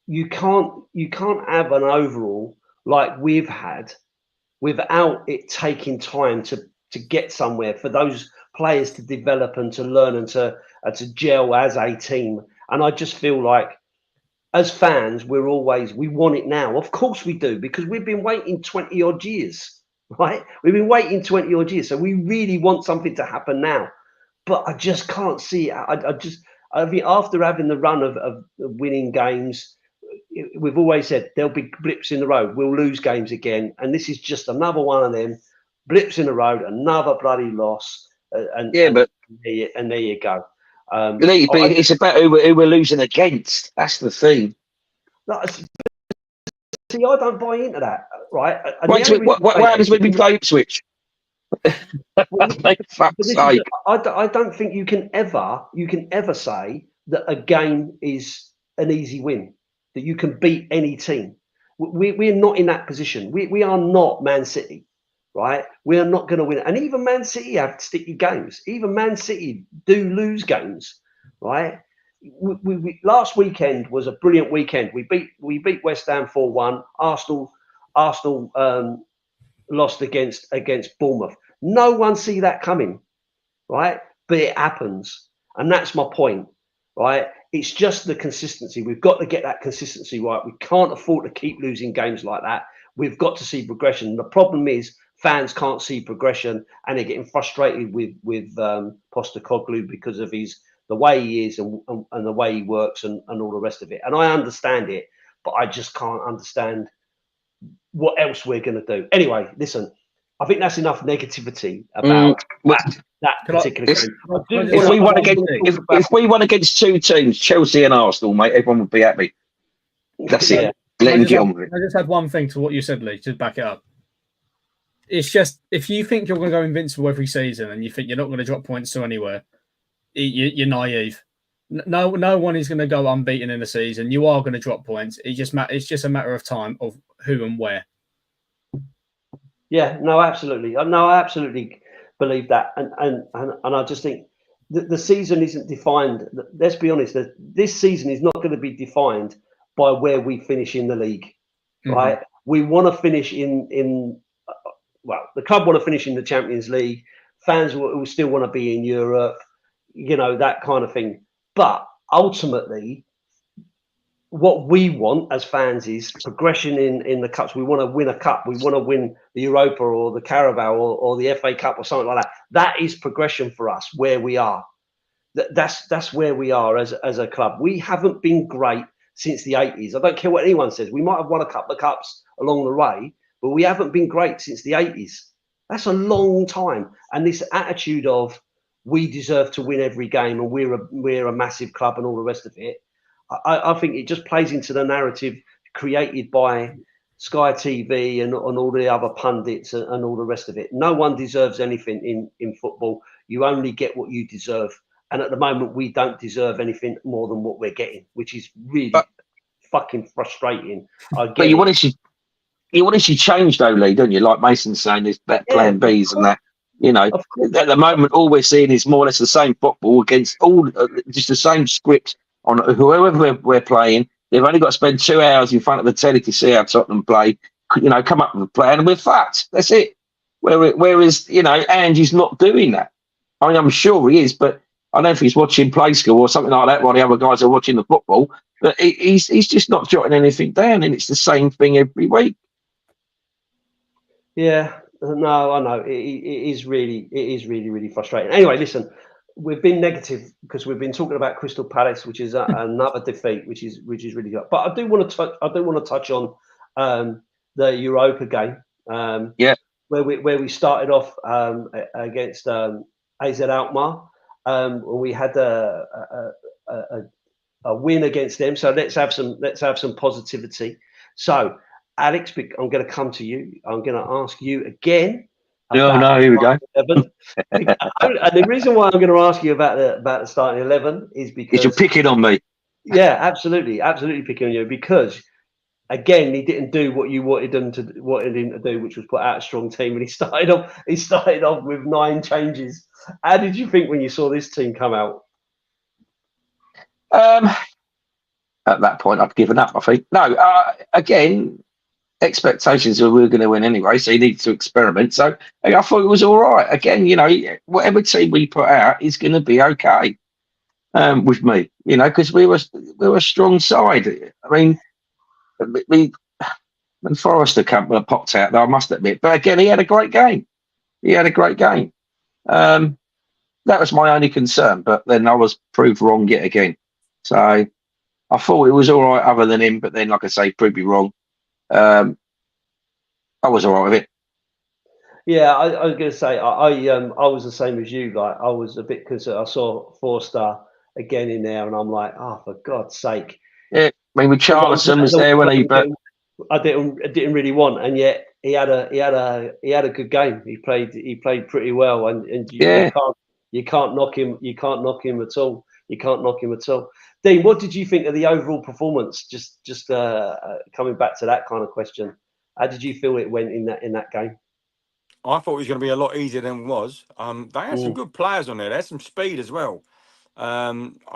You can't have an overall like we've had without it taking time to get somewhere, for those players to develop and to learn and to gel as a team. And I just feel like, as fans, we want it now. Of course we do, because we've been waiting 20 odd years, right? We've been waiting 20 odd years. So we really want something to happen now. But I just can't see it. I think after having the run of winning games, we've always said there'll be blips in the road. We'll lose games again. And this is just another one of them blips in the road, another bloody loss. And there you go. It's about who we're losing against. That's the thing. See, I don't buy into that, right? What happens when we play Ipswich? I don't think you can ever say that a game is an easy win, that you can beat any team. We're not in that position. We are not Man City, right? We are not going to win. And even Man City have sticky games. Even Man City do lose games, right? We last weekend was a brilliant weekend. We beat West Ham 4-1. Arsenal lost against Bournemouth. No one see that coming, right? But it happens, and that's my point, right? It's just the consistency. We've got to get that consistency right. We can't afford to keep losing games like that. We've got to see progression. The problem is fans can't see progression, and they're getting frustrated with Postecoglou because of the way he is and the way he works and all the rest of it. And I understand it, but I just can't understand what else we're going to do. Anyway, listen, I think that's enough negativity about that particular game. If we won against two teams, Chelsea and Arsenal, mate, everyone would be happy. That's it. Let him get on with it. I just had one thing to what you said, Lee, to back it up. It's just, if you think you're going to go invincible every season and you think you're not going to drop points to anywhere, you're naive. No one is going to go unbeaten in the season. You are going to drop points. It's just a matter of time of who and where. Yeah, no, absolutely. No, I absolutely believe that, and I just think the season isn't defined. Let's be honest. This season is not going to be defined by where we finish in the league, right? We want to finish in the club want to finish in the Champions League. Fans will still want to be in Europe, that kind of thing. But ultimately, what we want as fans is progression in the cups. We want to win a cup. We want to win the Europa or the Carabao or the FA Cup or something like that. That is progression for us, where we are. That's where we are as a club. We haven't been great since the 80s. I don't care what anyone says. We might have won a couple of cups along the way, but we haven't been great since the 80s. That's a long time. And this attitude of we deserve to win every game and we're a massive club and all the rest of it, I think it just plays into the narrative created by Sky TV and all the other pundits and all the rest of it. No one deserves anything in football. You only get what you deserve. And at the moment, we don't deserve anything more than what we're getting, which is really fucking frustrating. But you want to see change, though, Lee, don't you? Like Mason's saying, there's that plan Bs and that. At the moment, all we're seeing is more or less the same football against all just the same script on whoever we're playing. They've only got to spend 2 hours in front of the telly to see how Tottenham play. Come up with a plan, and we're fucked. That's it. Whereas Ange's not doing that. I mean, I'm sure he is, but I don't know if he's watching Play School or something like that while the other guys are watching the football. But he's just not jotting anything down, and it's the same thing every week. Yeah, no, I know. It is really, really frustrating. Anyway, listen, we've been negative because we've been talking about Crystal Palace, which is another defeat, which is really good. But I do want to touch on the Europa game. Where we started off against AZ Alkmaar. We had a win against them, so let's have some positivity. So, Alex, I'm going to come to you. I'm going to ask you again Oh no, here we go. 11. And the reason why I'm going to ask you about the starting 11 is Is because you're picking on me? yeah, absolutely picking on you because again he didn't do what you wanted him to do, which was put out a strong team, and he started off with 9 changes. How did you think when you saw this team come out? At that point, I'd given up. I think no. Again, expectations were we were going to win anyway, so you need to experiment. So I thought it was all right. Again, whatever team we put out is going to be okay with me. Because we were a strong side. I mean, when Forrester popped out, though, I must admit. But again, he had a great game. That was my only concern, but then I was proved wrong yet again. So I thought it was all right other than him, but then, like I say, proved me wrong. I was all right with it. Yeah, I was going to say I was the same as you. Like I was a bit concerned. I saw Forster again in there, and I'm like, oh, for God's sake! Yeah, I mean, with Charlison was there when he, but I didn't really want, and yet he had a good game. He played pretty well, and you can't knock him. You can't knock him at all. You can't knock him at all. Dean, what did you think of the overall performance? Just coming back to that kind of question, how did you feel it went in that game? I thought it was going to be a lot easier than it was. They had some good players on there. They had some speed as well. I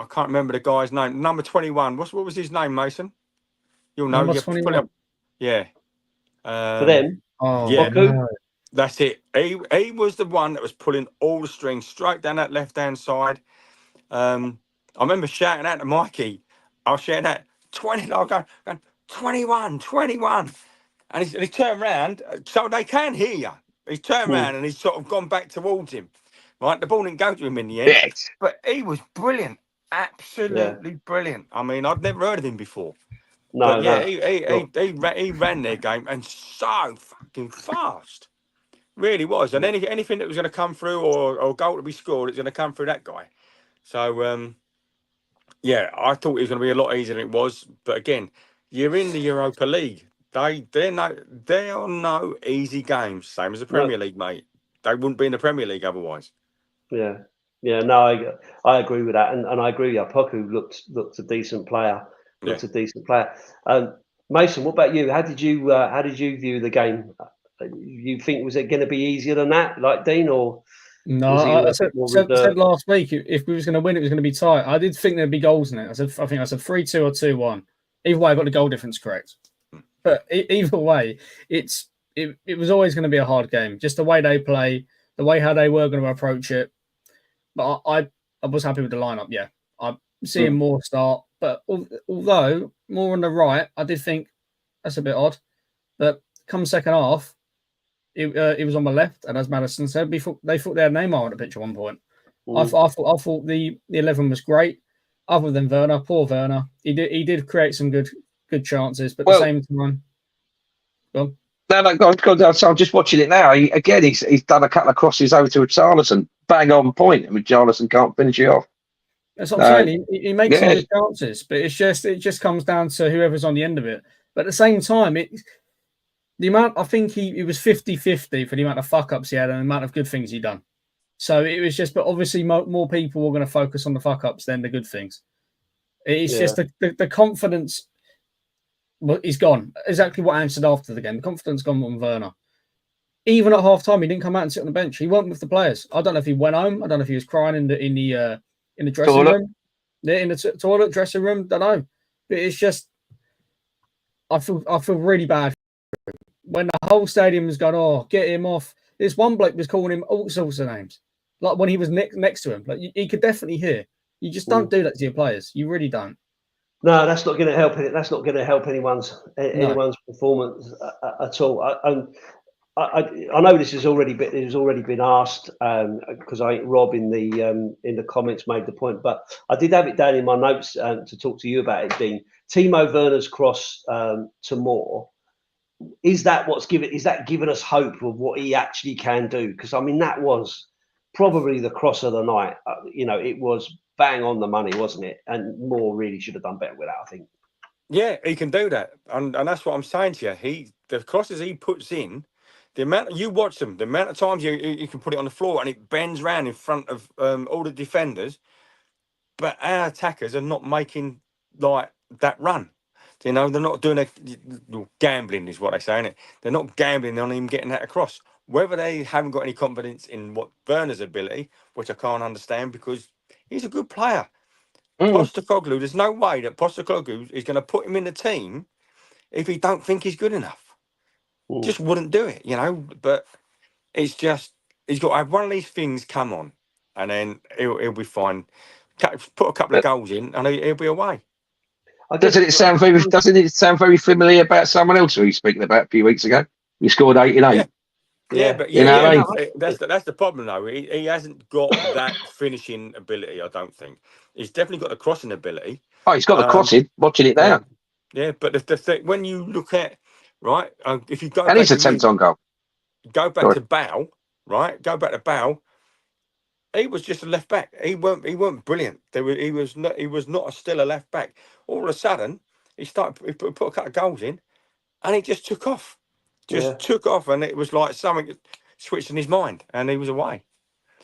can't remember the guy's name. Number 21. What was his name, Mason? You'll know. Number 21. Yeah. For them. Oh, yeah. No. That's it. He was the one that was pulling all the strings straight down that left-hand side. I remember shouting out to Mikey. I was shouting out 20. I was going 21. And he turned around so they can hear you. He's turned around and he's sort of gone back towards him. Right, the ball didn't go to him in the end. yes. But he was brilliant. Absolutely brilliant. I mean, I'd never heard of him before. No, but yeah, no. he ran their game and so fucking fast. Really was. And anything that was going to come through or a goal to be scored, it's going to come through that guy. So, yeah, I thought it was going to be a lot easier than it was. But again, you're in the Europa League. They are no easy games. Same as the Premier League, mate. They wouldn't be in the Premier League otherwise. Yeah. No, I agree with that, and I agree with you. Poku looked a decent player. Mason, what about you? How did you view the game? You think was it going to be easier than that, like Dean, or No, was he I a said, bit more said reserved? last week if we was going to win, it was going to be tight. I did think there'd be goals in it. I think I said 3-2 or 2-1. Either way, I got the goal difference correct. But either way, it was always going to be a hard game. Just the way they play, the way how they were going to approach it. But I was happy with the lineup. Yeah, I'm seeing more start. But although more on the right, I did think that's a bit odd. But come second half, it was on my left, and as Madison said, they thought they had Neymar on the pitch at one point. I thought the 11 was great. Other than Werner, poor Werner, he did create some good chances, but at the same time, go on. No, God, so I'm just watching it now. He's done a couple of crosses over to Charlison, bang on point, and Charlison can't finish it off. That's what I'm saying. He makes some good chances, but it just comes down to whoever's on the end of it. But at the same time, the amount I think he was 50-50 for the amount of fuck ups he had and the amount of good things he done. So it was just, but obviously more people were going to focus on the fuck ups than the good things. It's just the confidence. But he's gone. Exactly what Ange said after the game. The confidence gone on Werner. Even at half time, he didn't come out and sit on the bench. He went with the players. I don't know if he went home. I don't know if he was crying in the dressing room. Yeah, in the toilet dressing room. Don't know. But it's just, I feel really bad when the whole stadium was going, oh, get him off. This one bloke was calling him all sorts of names, like when he was next to him. Like he could definitely hear. You just don't do that to your players. You really don't. No, that's not going to help it. That's not going to help anyone's performance at all. I know this has already been asked because I think Rob in the comments made the point, but I did have it down in my notes to talk to you about it, Dean. Timo Werner's cross to Moore. Is that giving us hope of what he actually can do? Because I mean that was probably the cross of the night. It was bang on the money, wasn't it? And Moore really should have done better with that, I think. Yeah, he can do that, and that's what I'm saying to you. The crosses he puts in, The amount you watch them, the amount of times you can put it on the floor and it bends round in front of all the defenders, but our attackers are not making like that run. You know, they're not doing gambling is what they say, isn't it? They're not gambling on him getting that across. Whether they haven't got any confidence in what Werner's ability, which I can't understand because he's a good player. Postecoglou, there's no way that Postecoglou is going to put him in the team if he don't think he's good enough. Just wouldn't do it, you know. But it's just he's got to have one of these things come on, and then he'll be fine. Put a couple of goals in, and he'll be away. Doesn't it sound very familiar about someone else who we were speaking about a few weeks ago? He scored 88. But that's the problem though. He hasn't got that finishing ability. I don't think he's definitely got the crossing ability. Oh, he's got the crossing. Watching it there. Yeah, but the thing, when you look at right, if you go and his attempt on goal, go back to Bow, right? Go back to Bow. He was just a left back. He weren't brilliant. He was not still a left back. All of a sudden, he put a couple of goals in, and he just took off. Took off, and it was like something switched in his mind, and he was away.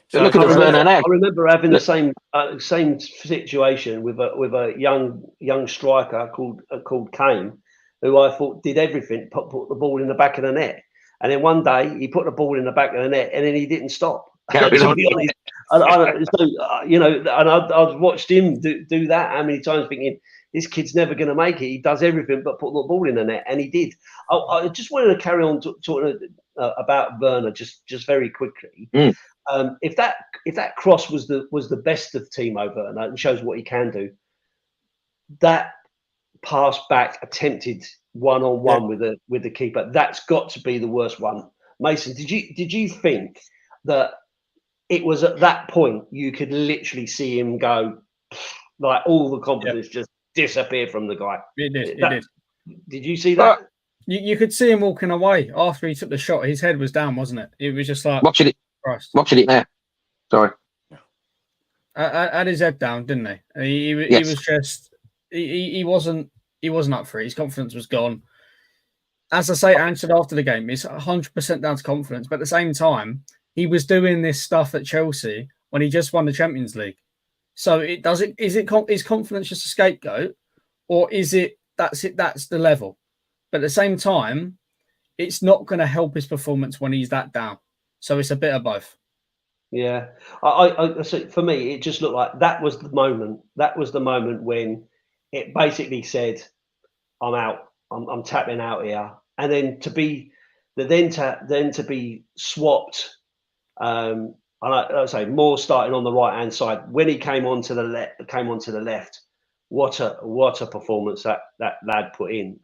So look at I remember having the same situation with a young striker called Kane, who I thought did everything, put the ball in the back of the net, and then one day he put the ball in the back of the net, and then he didn't stop. To be honest, I've watched him do that how many times, thinking this kid's never going to make it. He does everything but put the ball in the net, and he did. I just wanted to carry on talking about Werner just very quickly. If that cross was the best of Timo Werner and shows what he can do, that pass back attempted one-on-one with the keeper, that's got to be the worst one. Mason, did you think that it was at that point you could literally see him go, like all the confidence just disappear from the guy? It did. Did you see that? You could see him walking away after he took the shot. His head was down, wasn't it? It was just like watching it there. Sorry, had his head down, didn't he? He was just he wasn't up for it. His confidence was gone. As I say, answered after the game, it's 100% down to confidence. But at the same time, he was doing this stuff at Chelsea when he just won the Champions League. So is confidence just a scapegoat, or is it that's the level? But at the same time, it's not going to help his performance when he's that down. So it's a bit of both. Yeah, I so for me, it just looked like that was the moment. That was the moment when it basically said, "I'm out. I'm tapping out here." And then to be swapped. I say more starting on the right hand side when he came onto the left. What a performance that lad put in.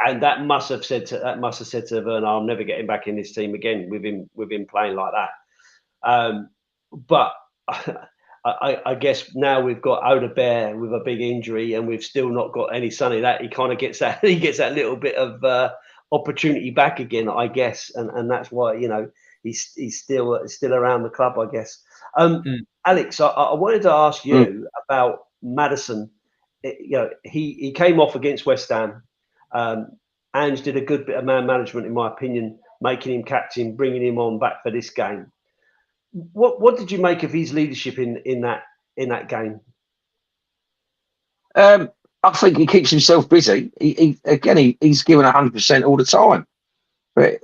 And that must have said to Werner, "I'm never getting back in this team again with him playing like that." But I guess now we've got Odegaard with a big injury, and we've still not got any Sonny. That he kind of gets that little bit of opportunity back again, I guess, and that's why he's still around the club, I guess. Alex, I wanted to ask you about Maddison. He came off against West Ham. Ange did a good bit of man management, in my opinion, making him captain, bringing him on back for this game. What did you make of his leadership in that game? I think he keeps himself busy. He's given 100% all the time. But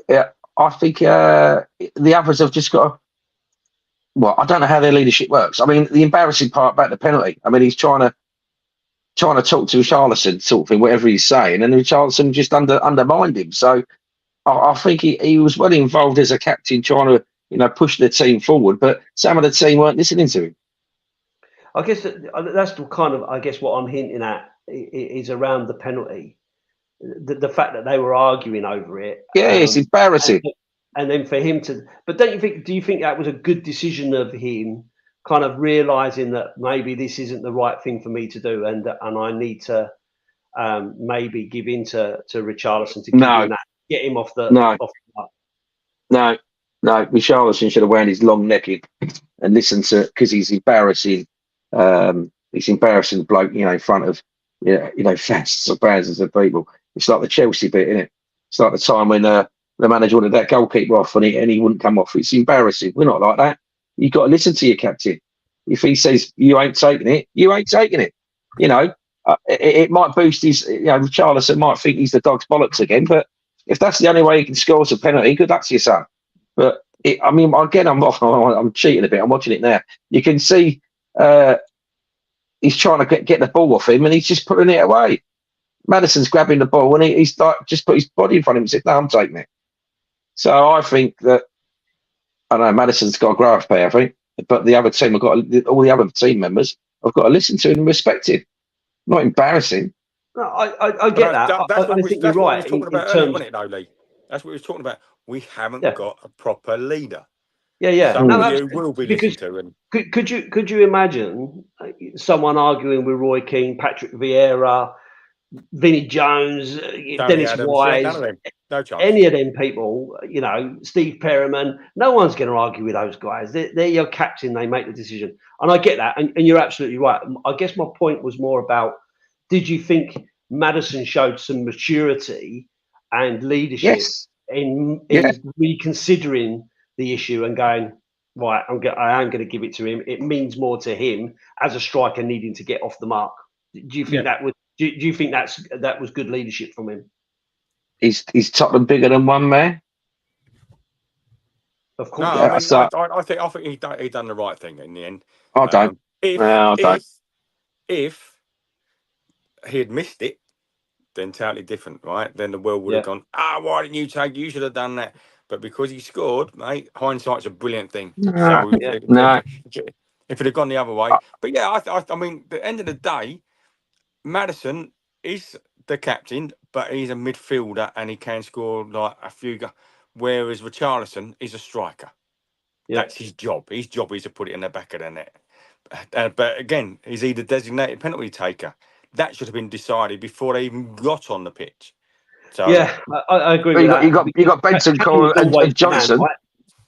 I think the others have just got. I don't know how their leadership works. I mean, the embarrassing part about the penalty. I mean, he's trying to talk to Richarlison, sort of thing, whatever he's saying, and Richarlison just undermined him. So I think he was well involved as a captain, trying to push the team forward, but some of the team weren't listening to him. I guess that's the kind of what I'm hinting at is around the penalty, the fact that they were arguing over it. Yeah, it's embarrassing. And then for him to, but do you think that was a good decision of him, kind of realizing that maybe this isn't the right thing for me to do, and I need to maybe give in to Richarlison to get him off the No, Richarlison should have wound his long neck in and listened to, because he's embarrassing. He's embarrassing the bloke, in front of thousands of people. It's like the Chelsea bit, isn't it? It's like the time when the manager wanted that goalkeeper off and he wouldn't come off. It's embarrassing. We're not like that. You've got to listen to your captain. If he says you ain't taking it, you ain't taking it. You know, it might boost his. You know, Richarlison might think he's the dog's bollocks again, but if that's the only way he can score us a penalty, good luck to your son. But I mean, again, I'm cheating a bit. I'm watching it now. You can see he's trying to get the ball off him, and he's just putting it away. Maddison's grabbing the ball, and he's like, just put his body in front of him and said, "No, I'm taking it." So I think that I don't know. Maddison's got a grow up pay, I think, but the other team have got all the other team members have got to listen to him and respect him. Not embarrassing. No, I get that. I think you're right. That's what we were talking about earlier, wasn't it, though, Lee? That's what we were talking about. We haven't got a proper leader. Yeah. Someone you will be listening to. And could you imagine someone arguing with Roy Keane, Patrick Vieira, Vinnie Jones, Dennis Adams, Wise, none of them. No chance. Any of them people, you know, Steve Perriman, no one's going to argue with those guys. They're your captain. They make the decision. And I get that. And you're absolutely right. I guess my point was more about, did you think Maddison showed some maturity and leadership in reconsidering the issue and going, right, I am going to give it to him. It means more to him as a striker needing to get off the mark. Do you think that was? Do you think that was good leadership from him? Is Tottenham bigger than one man? Of course. No, I think he done the right thing in the end. I don't. If he had missed it, then totally different, right? Then the world would have gone, why didn't you take? You should have done that. But because he scored, mate, hindsight's a brilliant thing. If it had gone the other way, but yeah, I mean, at the end of the day, Maddison is the captain, but he's a midfielder and he can score like a few goals. Whereas Richarlison is a striker. Yeah. That's his job. His job is to put it in the back of the net. But again, is he the designated penalty taker? That should have been decided before they even got on the pitch. So yeah, I agree with that. You got Benson, Cole, and Johnson. Man,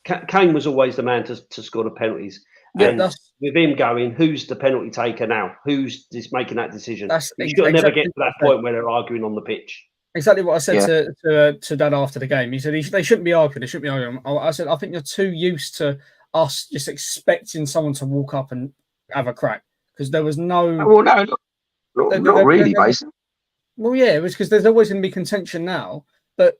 right? Kane was always the man to score the penalties. Yeah, and with him going, who's the penalty taker now? Who's just making that decision? You should never get to that point where they're arguing on the pitch. Exactly what I said to Dad after the game. He said they shouldn't be arguing. They shouldn't be arguing. I said I think you're too used to us just expecting someone to walk up and have a crack because there was no. Well, not really, basically. Well, yeah, it was because there's always going to be contention now. But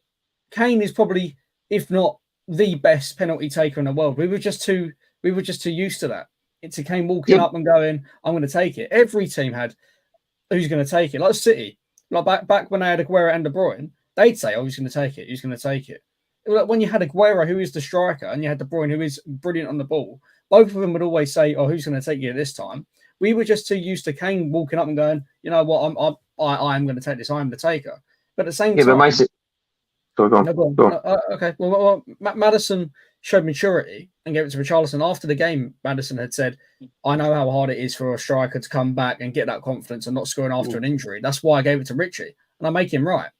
Kane is probably, if not the best penalty taker in the world. We were just too used to that. It's a Kane walking up and going, "I'm going to take it." Every team had who's going to take it. Like City, like back when they had Aguero and De Bruyne, they'd say, "Oh, who's going to take it? Who's going to take it?" When you had Aguero, who is the striker, and you had De Bruyne, who is brilliant on the ball, both of them would always say, "Oh, who's going to take it this time?" We were just too used to Kane walking up and going, "You know what? I am going to take this. I am the taker." But at the same time, but Mason. Go on. Okay. Well, Maddison showed maturity and gave it to Richarlison. After the game, Maddison had said, "I know how hard it is for a striker to come back and get that confidence and not scoring after an injury. That's why I gave it to Richie, and I make him right."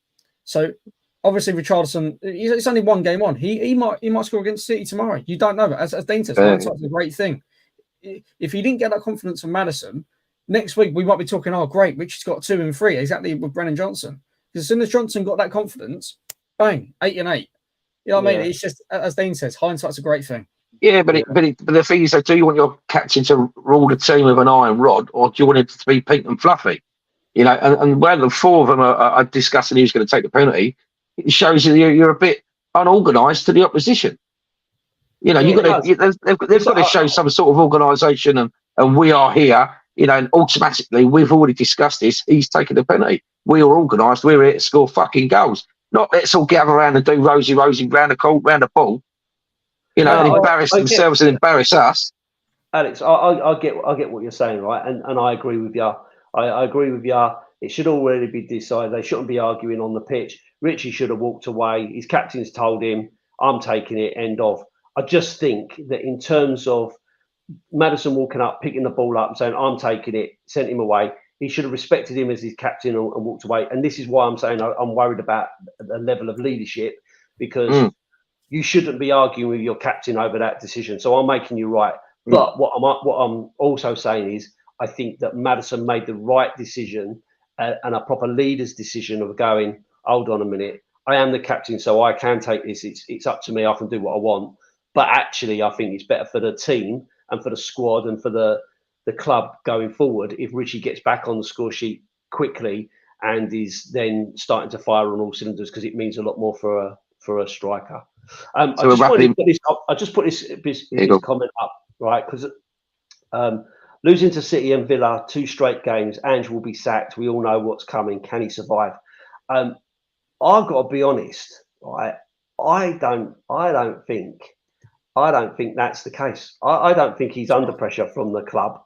So obviously, Richarlison, it's only one game on. He might score against City tomorrow. You don't know. As Dane says, hindsight's a great thing. If he didn't get that confidence from Maddison, next week we might be talking, "Oh, great, Richie's got 2 and 3 exactly with Brennan Johnson." Because as soon as Johnson got that confidence, bang, 8 and 8. You know what I mean? It's just, as Dean says, hindsight's a great thing. Yeah, but the thing is, do you want your captain to rule the team with an iron rod, or do you want it to be pink and fluffy? You know, and when the 4 of them are discussing who's going to take the penalty, it shows you're a bit unorganised to the opposition. You know, they've got to show some sort of organisation, and we are here. You know, and automatically we've already discussed this. He's taking the penalty. We are organised. We're here to score fucking goals. Not let's all gather around and do rosy round the court, round the ball. You know, and embarrass themselves and embarrass us. Alex, I get what you're saying, right? And I agree with you. I agree with you. It should already be decided. They shouldn't be arguing on the pitch. Richie should have walked away. His captain's told him, "I'm taking it." End of. I just think that in terms of Maddison walking up, picking the ball up and saying, "I'm taking it," sent him away. He should have respected him as his captain and walked away. And this is why I'm saying I'm worried about the level of leadership, because you shouldn't be arguing with your captain over that decision. So I'm making you right. But what I'm also saying is I think that Maddison made the right decision and a proper leader's decision of going, hold on a minute, I am the captain, so I can take this. It's up to me. I can do what I want. But actually, I think it's better for the team and for the squad and for the club going forward if Richie gets back on the score sheet quickly and is then starting to fire on all cylinders, because it means a lot more for a striker. I just wanted to put this. I just put this comment up, right, because losing to City and Villa 2 straight games, Ange will be sacked. We all know what's coming. Can he survive? I've got to be honest, right? I don't think that's the case. I don't think he's under pressure from the club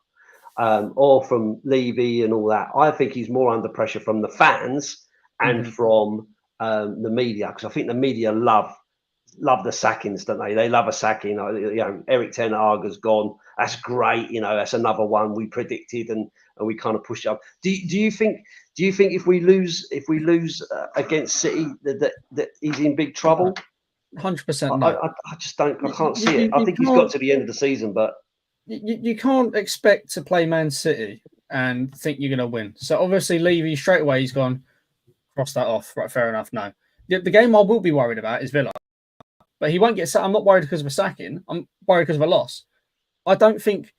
or from Levy and all that. I think he's more under pressure from the fans and from the media, because I think the media love the sackings, don't they? They love a sacking. Eric Ten Hag has gone. That's great. That's another one we predicted and we kind of pushed up. Do you think if we lose against City that he's in big trouble? 100% no. I just don't. I can't see it. I think he's got to the end of the season, but you can't expect to play Man City and think you're going to win. So obviously, Levy straight away he's gone. Cross that off. Right, fair enough. No, the game I will be worried about is Villa, but he won't get sacked. I'm not worried because of a sacking. I'm worried because of a loss. I don't think.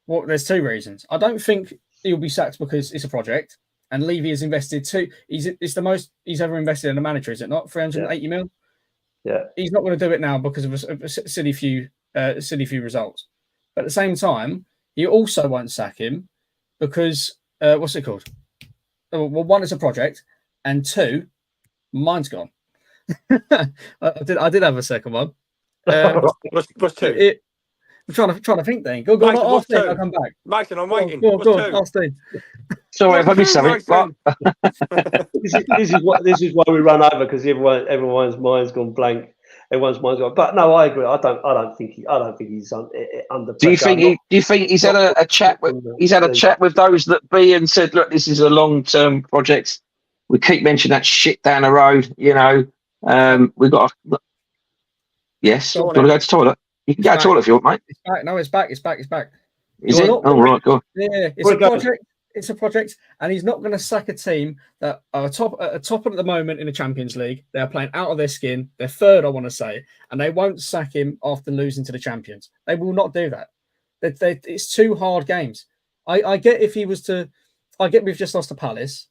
Well, there's 2 reasons. I don't think he'll be sacked because it's a project, and Levy has invested it's the most he's ever invested in a manager, is it not? 380 mil. Yeah, he's not going to do it now because of a silly few results. But at the same time, you also won't sack him because what's it called? Well, 1, it's a project, and 2, mine's gone. I did have a second one. What's 2? I'm trying to think. Then go on. I'll come back. Mason, I'm waiting. Go on. Ask Dean. Sorry, I've missed something. This is why we run over, because everyone's mind's gone blank. Everyone's mind's gone. But no, I agree. I don't think he's under pressure. Do you think he's had a chat with those that be and said, look, this is a long-term project. We keep mentioning that shit down the road. We've got. Yes. Do you want to go to the toilet? You can go to the toilet if you want, mate. It's back. No, it's back. Is it? Oh, right, go on. Yeah, it's a project. It's a project, and he's not going to sack a team that are top at the moment in the Champions League. They're playing out of their skin. They're 3rd, I want to say, and they won't sack him after losing to the champions. They will not do that. It's 2 hard games. I get if he was to. I get we've just lost to Palace,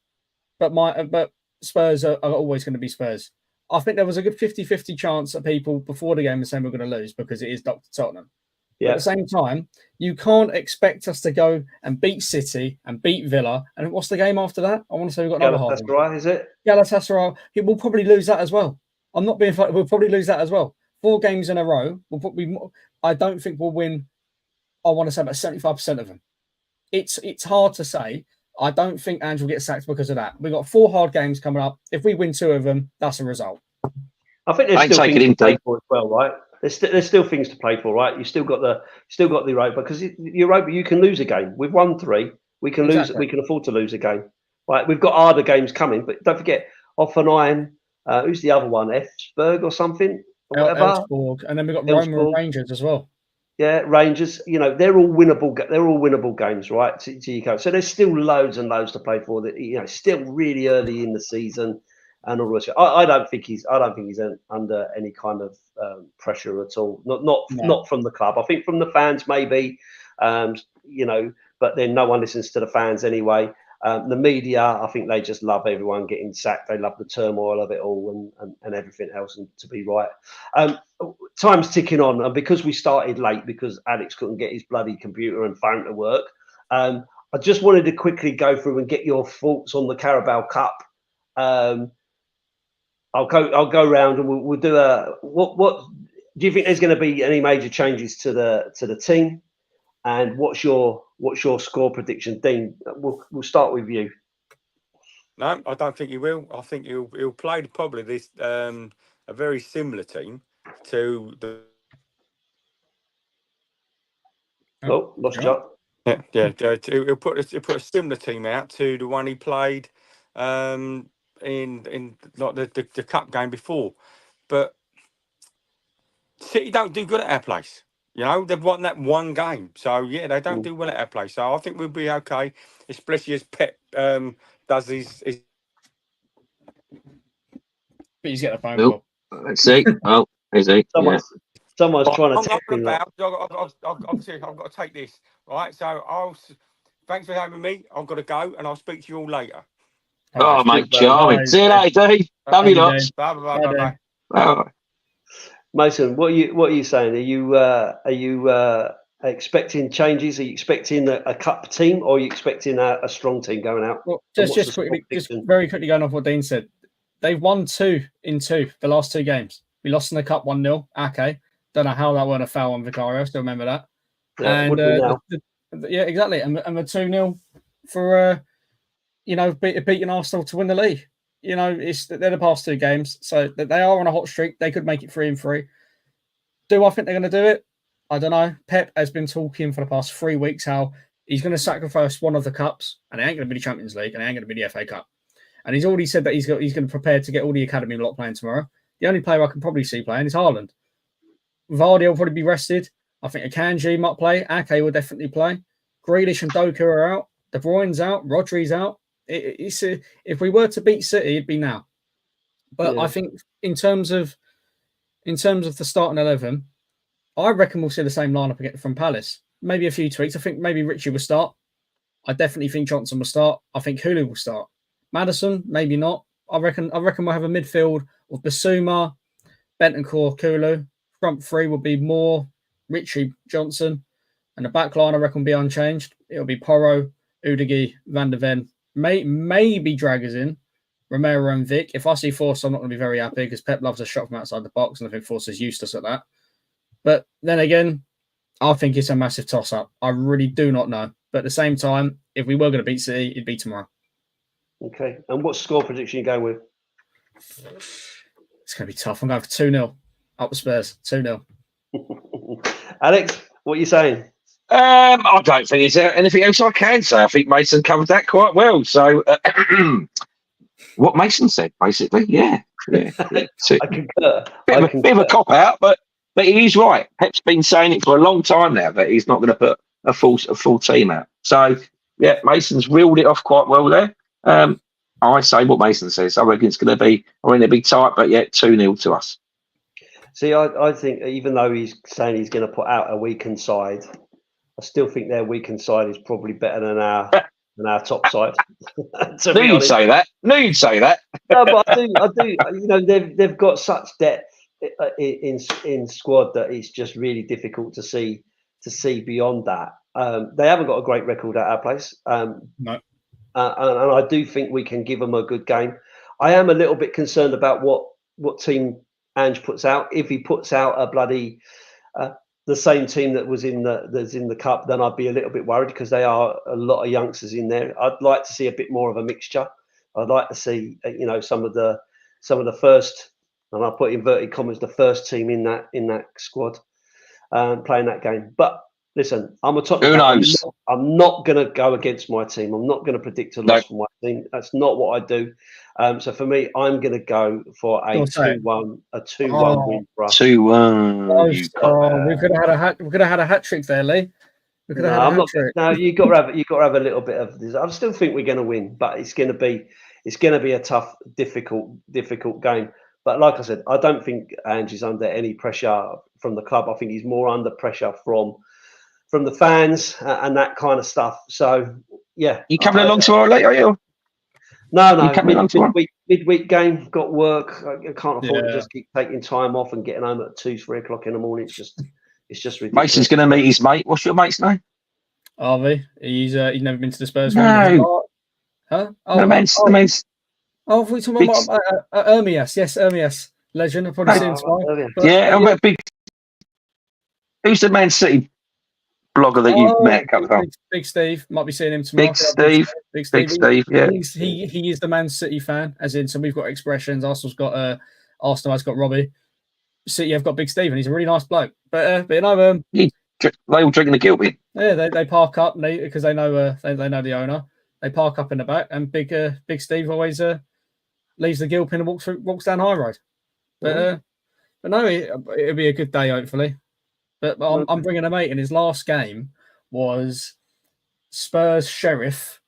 but Spurs are always going to be Spurs. I think there was a good 50-50 chance that people before the game were saying we're going to lose because it is Dr. Tottenham. Yeah. At the same time, you can't expect us to go and beat City and beat Villa. And what's the game after that? I want to say we've got another half. Galatasaray, is it? Galatasaray. We'll probably lose that as well. I'm not being funny. We'll probably lose that as well. 4 games in a row. I don't think we'll win. I want to say about 75% of them. It's hard to say. I don't think Ange will get sacked because of that. We've got 4 hard games coming up. If we win 2 of them, that's a result. I think there's still things to play for as well, right? There's still things to play for, right? You still got the Europa, because Europa you can lose a game. We've won 3. We can lose. We can afford to lose a game, right? We've got harder games coming, but don't forget Hoffenheim. Who's the other one? Efsberg or something? Or whatever. Elfsborg, and then we've got Roma and Rangers as well. Yeah, Rangers. They're all winnable games, right? So there's still loads and loads to play for. That still really early in the season, and all the rest. I don't think he's under any kind of pressure at all. Not from the club. I think from the fans maybe, but then no one listens to the fans anyway. The media, I think they just love everyone getting sacked. They love the turmoil of it all and everything else, and to be right. Time's ticking on, and because we started late because Alex couldn't get his bloody computer and phone to work, I just wanted to quickly go through and get your thoughts on the Carabao Cup. I'll go around and we'll do what do you think there's going to be any major changes to the team, and what's your score prediction, Dean? We'll start with you. No, I don't think he will. I think he'll play probably this a very similar team to the. Oh, lost you. Yeah. He'll put a similar team out to the one he played in like the cup game before, but City don't do good at our place. They've won that 1 game, so yeah, they don't do well at our place. So I think we'll be okay, especially as Pep does his But he's getting a phone Nope. call. Let's see. Oh, is he? Yeah. Someone's trying to I'm tap up and in. Like, about. Obviously, I've got to take this, right? So thanks for having me. I've got to go, and I'll speak to you all later. Oh, mate, charming. Bye. See you later, Dave. Love you lots. Bye bye Bye, bye bye. Bye. Mason, what are you saying? Are you expecting changes? Are you expecting a cup team, or are you expecting a strong team going out? Well, And just what's the quickly, squad just prediction? very quickly going off what Dean said. They've won 2 in 2 the last 2 games. We lost in the cup 1-0. Okay, don't know how that weren't a foul on Vicario. Still remember that. Yeah, And would be now. yeah, exactly. And the 2-0 for beating Arsenal to win the league. You know, they're the past 2 games, so that they are on a hot streak. They could make it 3-3. Do I think they're going to do it? I don't know. Pep has been talking for the past 3 weeks how he's going to sacrifice one of the cups, and it ain't going to be the Champions League, and it ain't going to be the FA Cup. And he's already said that he's going to prepare to get all the academy lot playing tomorrow. The only player I can probably see playing is Haaland. Vardy will probably be rested. I think Akanji might play. Ake will definitely play. Grealish and Doku are out. De Bruyne's out. Rodri's out. If we were to beat City, it'd be now. But Yeah. I think in terms of the starting 11, I reckon we'll see the same lineup again from Palace. Maybe a few tweaks. I think maybe Richie will start. I definitely think Johnson will start. I think Hulu will start. Madison, maybe not. I reckon we'll have a midfield of Basuma, Bentancur, Kulu. Front 3 will be Moore, Richie, Johnson. And the back line, I reckon, will be unchanged. It'll be Porro, Udigi, Van der Ven. Maybe Draggers in, Romero and Vic. If I see Forster, I'm not going to be very happy because Pep loves a shot from outside the box, and I think Forster's useless at that. But then again, I think it's a massive toss-up. I really do not know. But at the same time, if we were going to beat City, it'd be tomorrow. Okay. And what score prediction are you going with? It's going to be tough. I'm going for 2-0. Up the Spurs. 2-0. Alex, what are you saying? I don't think there's anything else I can say. I think Mason covered that quite well. So, what Mason said, basically, yeah. So, I concur. bit of a cop out, but he is right. Pep's been saying it for a long time now that he's not going to put a full team out. So, yeah, Mason's reeled it off quite well there. I say what Mason says. I reckon it's going to be tight, but yeah, 2-0 to us. See, I think even though he's saying he's going to put out a weakened side, I still think their weakened side is probably better than our top side. Knew you'd say that. No, but I do. You know, they've got such depth in squad that it's just really difficult to see beyond that. They haven't got a great record at our place. No. And I do think we can give them a good game. I am a little bit concerned about what team Ange puts out. If he puts out a bloody the same team that's in the cup, then I'd be a little bit worried because they are a lot of youngsters in there. I'd like to see a bit more of a mixture. I'd like to see some of the first, and I'll put inverted commas, the first team in that squad playing that game. But listen, I'm a Tottenham. Who knows? I'm not going to go against my team. I'm not going to predict a loss for my team. That's not what I do. So for me, I'm going to go for a 2-1 win for us. 2-1. We could have had a hat trick there, Lee. We could have had a hat trick. No, you got to have a little bit of this. I still think we're going to win, but it's going to be a tough, difficult game. But like I said, I don't think Ange is under any pressure from the club. I think he's more under pressure from the fans and that kind of stuff. So yeah, You coming along tomorrow late, are you? No. Midweek game, got work. I can't afford to just keep taking time off and getting home at 2-3 o'clock in the morning. It's just ridiculous. Mason's going to meet his mate. What's your mate's name? Harvey. He's never been to the Spurs. No. Huh? The man's. Oh, we're talking about Ermias. Yes, Ermias. Legend. I've probably seen him tomorrow. Yeah, I'm a big. Who's the Man City blogger that you've met a couple of times? Big Steve. Might be seeing him tomorrow. Big Steve. Yeah. He is the Man City fan, as in. So we've got expressions. Arsenal has got Robbie. City have got Big Steve, and he's a really nice bloke. But they all drinking the guilty. Yeah, they park up because they know the owner. They park up in the back, and Big Steve always leaves the gill pin and walks down High Road. But no, it'll be a good day hopefully. But I'm bringing a mate, and his last game was Spurs Sheriff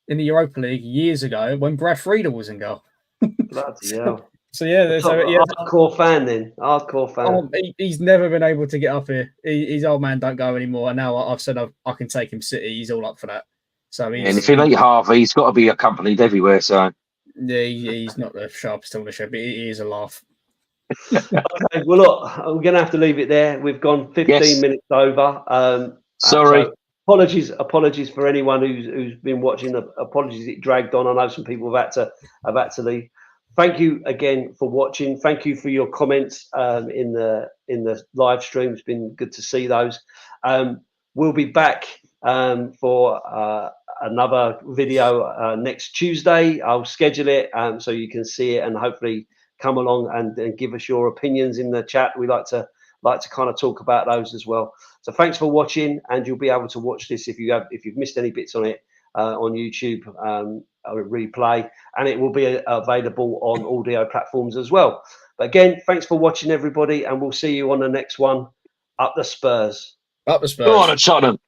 in the Europa League years ago when Brad Friedel was in goal. Bloody hell. So yeah, so yeah, hardcore fan then. Hardcore fan. He's never been able to get up here. His old man don't go anymore, and now I've said I can take him City. He's all up for that. So and if he'll eat half, he's got to be accompanied everywhere. So yeah, he's not the sharpest on the show, but he is a laugh. Okay, well, look, we're going to have to leave it there. We've gone 15 minutes over. Sorry. So apologies for anyone who's been watching. Apologies, it dragged on. I know some people have had to leave. Thank you again for watching. Thank you for your comments in the live stream. It's been good to see those. We'll be back for another video next Tuesday. I'll schedule it so you can see it and hopefully come along and give us your opinions in the chat. We like to kind of talk about those as well. So thanks for watching, and you'll be able to watch this if you've missed any bits on it on YouTube, a replay, and it will be available on audio platforms as well. But again, thanks for watching, everybody, and we'll see you on the next one. Up the Spurs. Up the Spurs. Go on, Tottenham.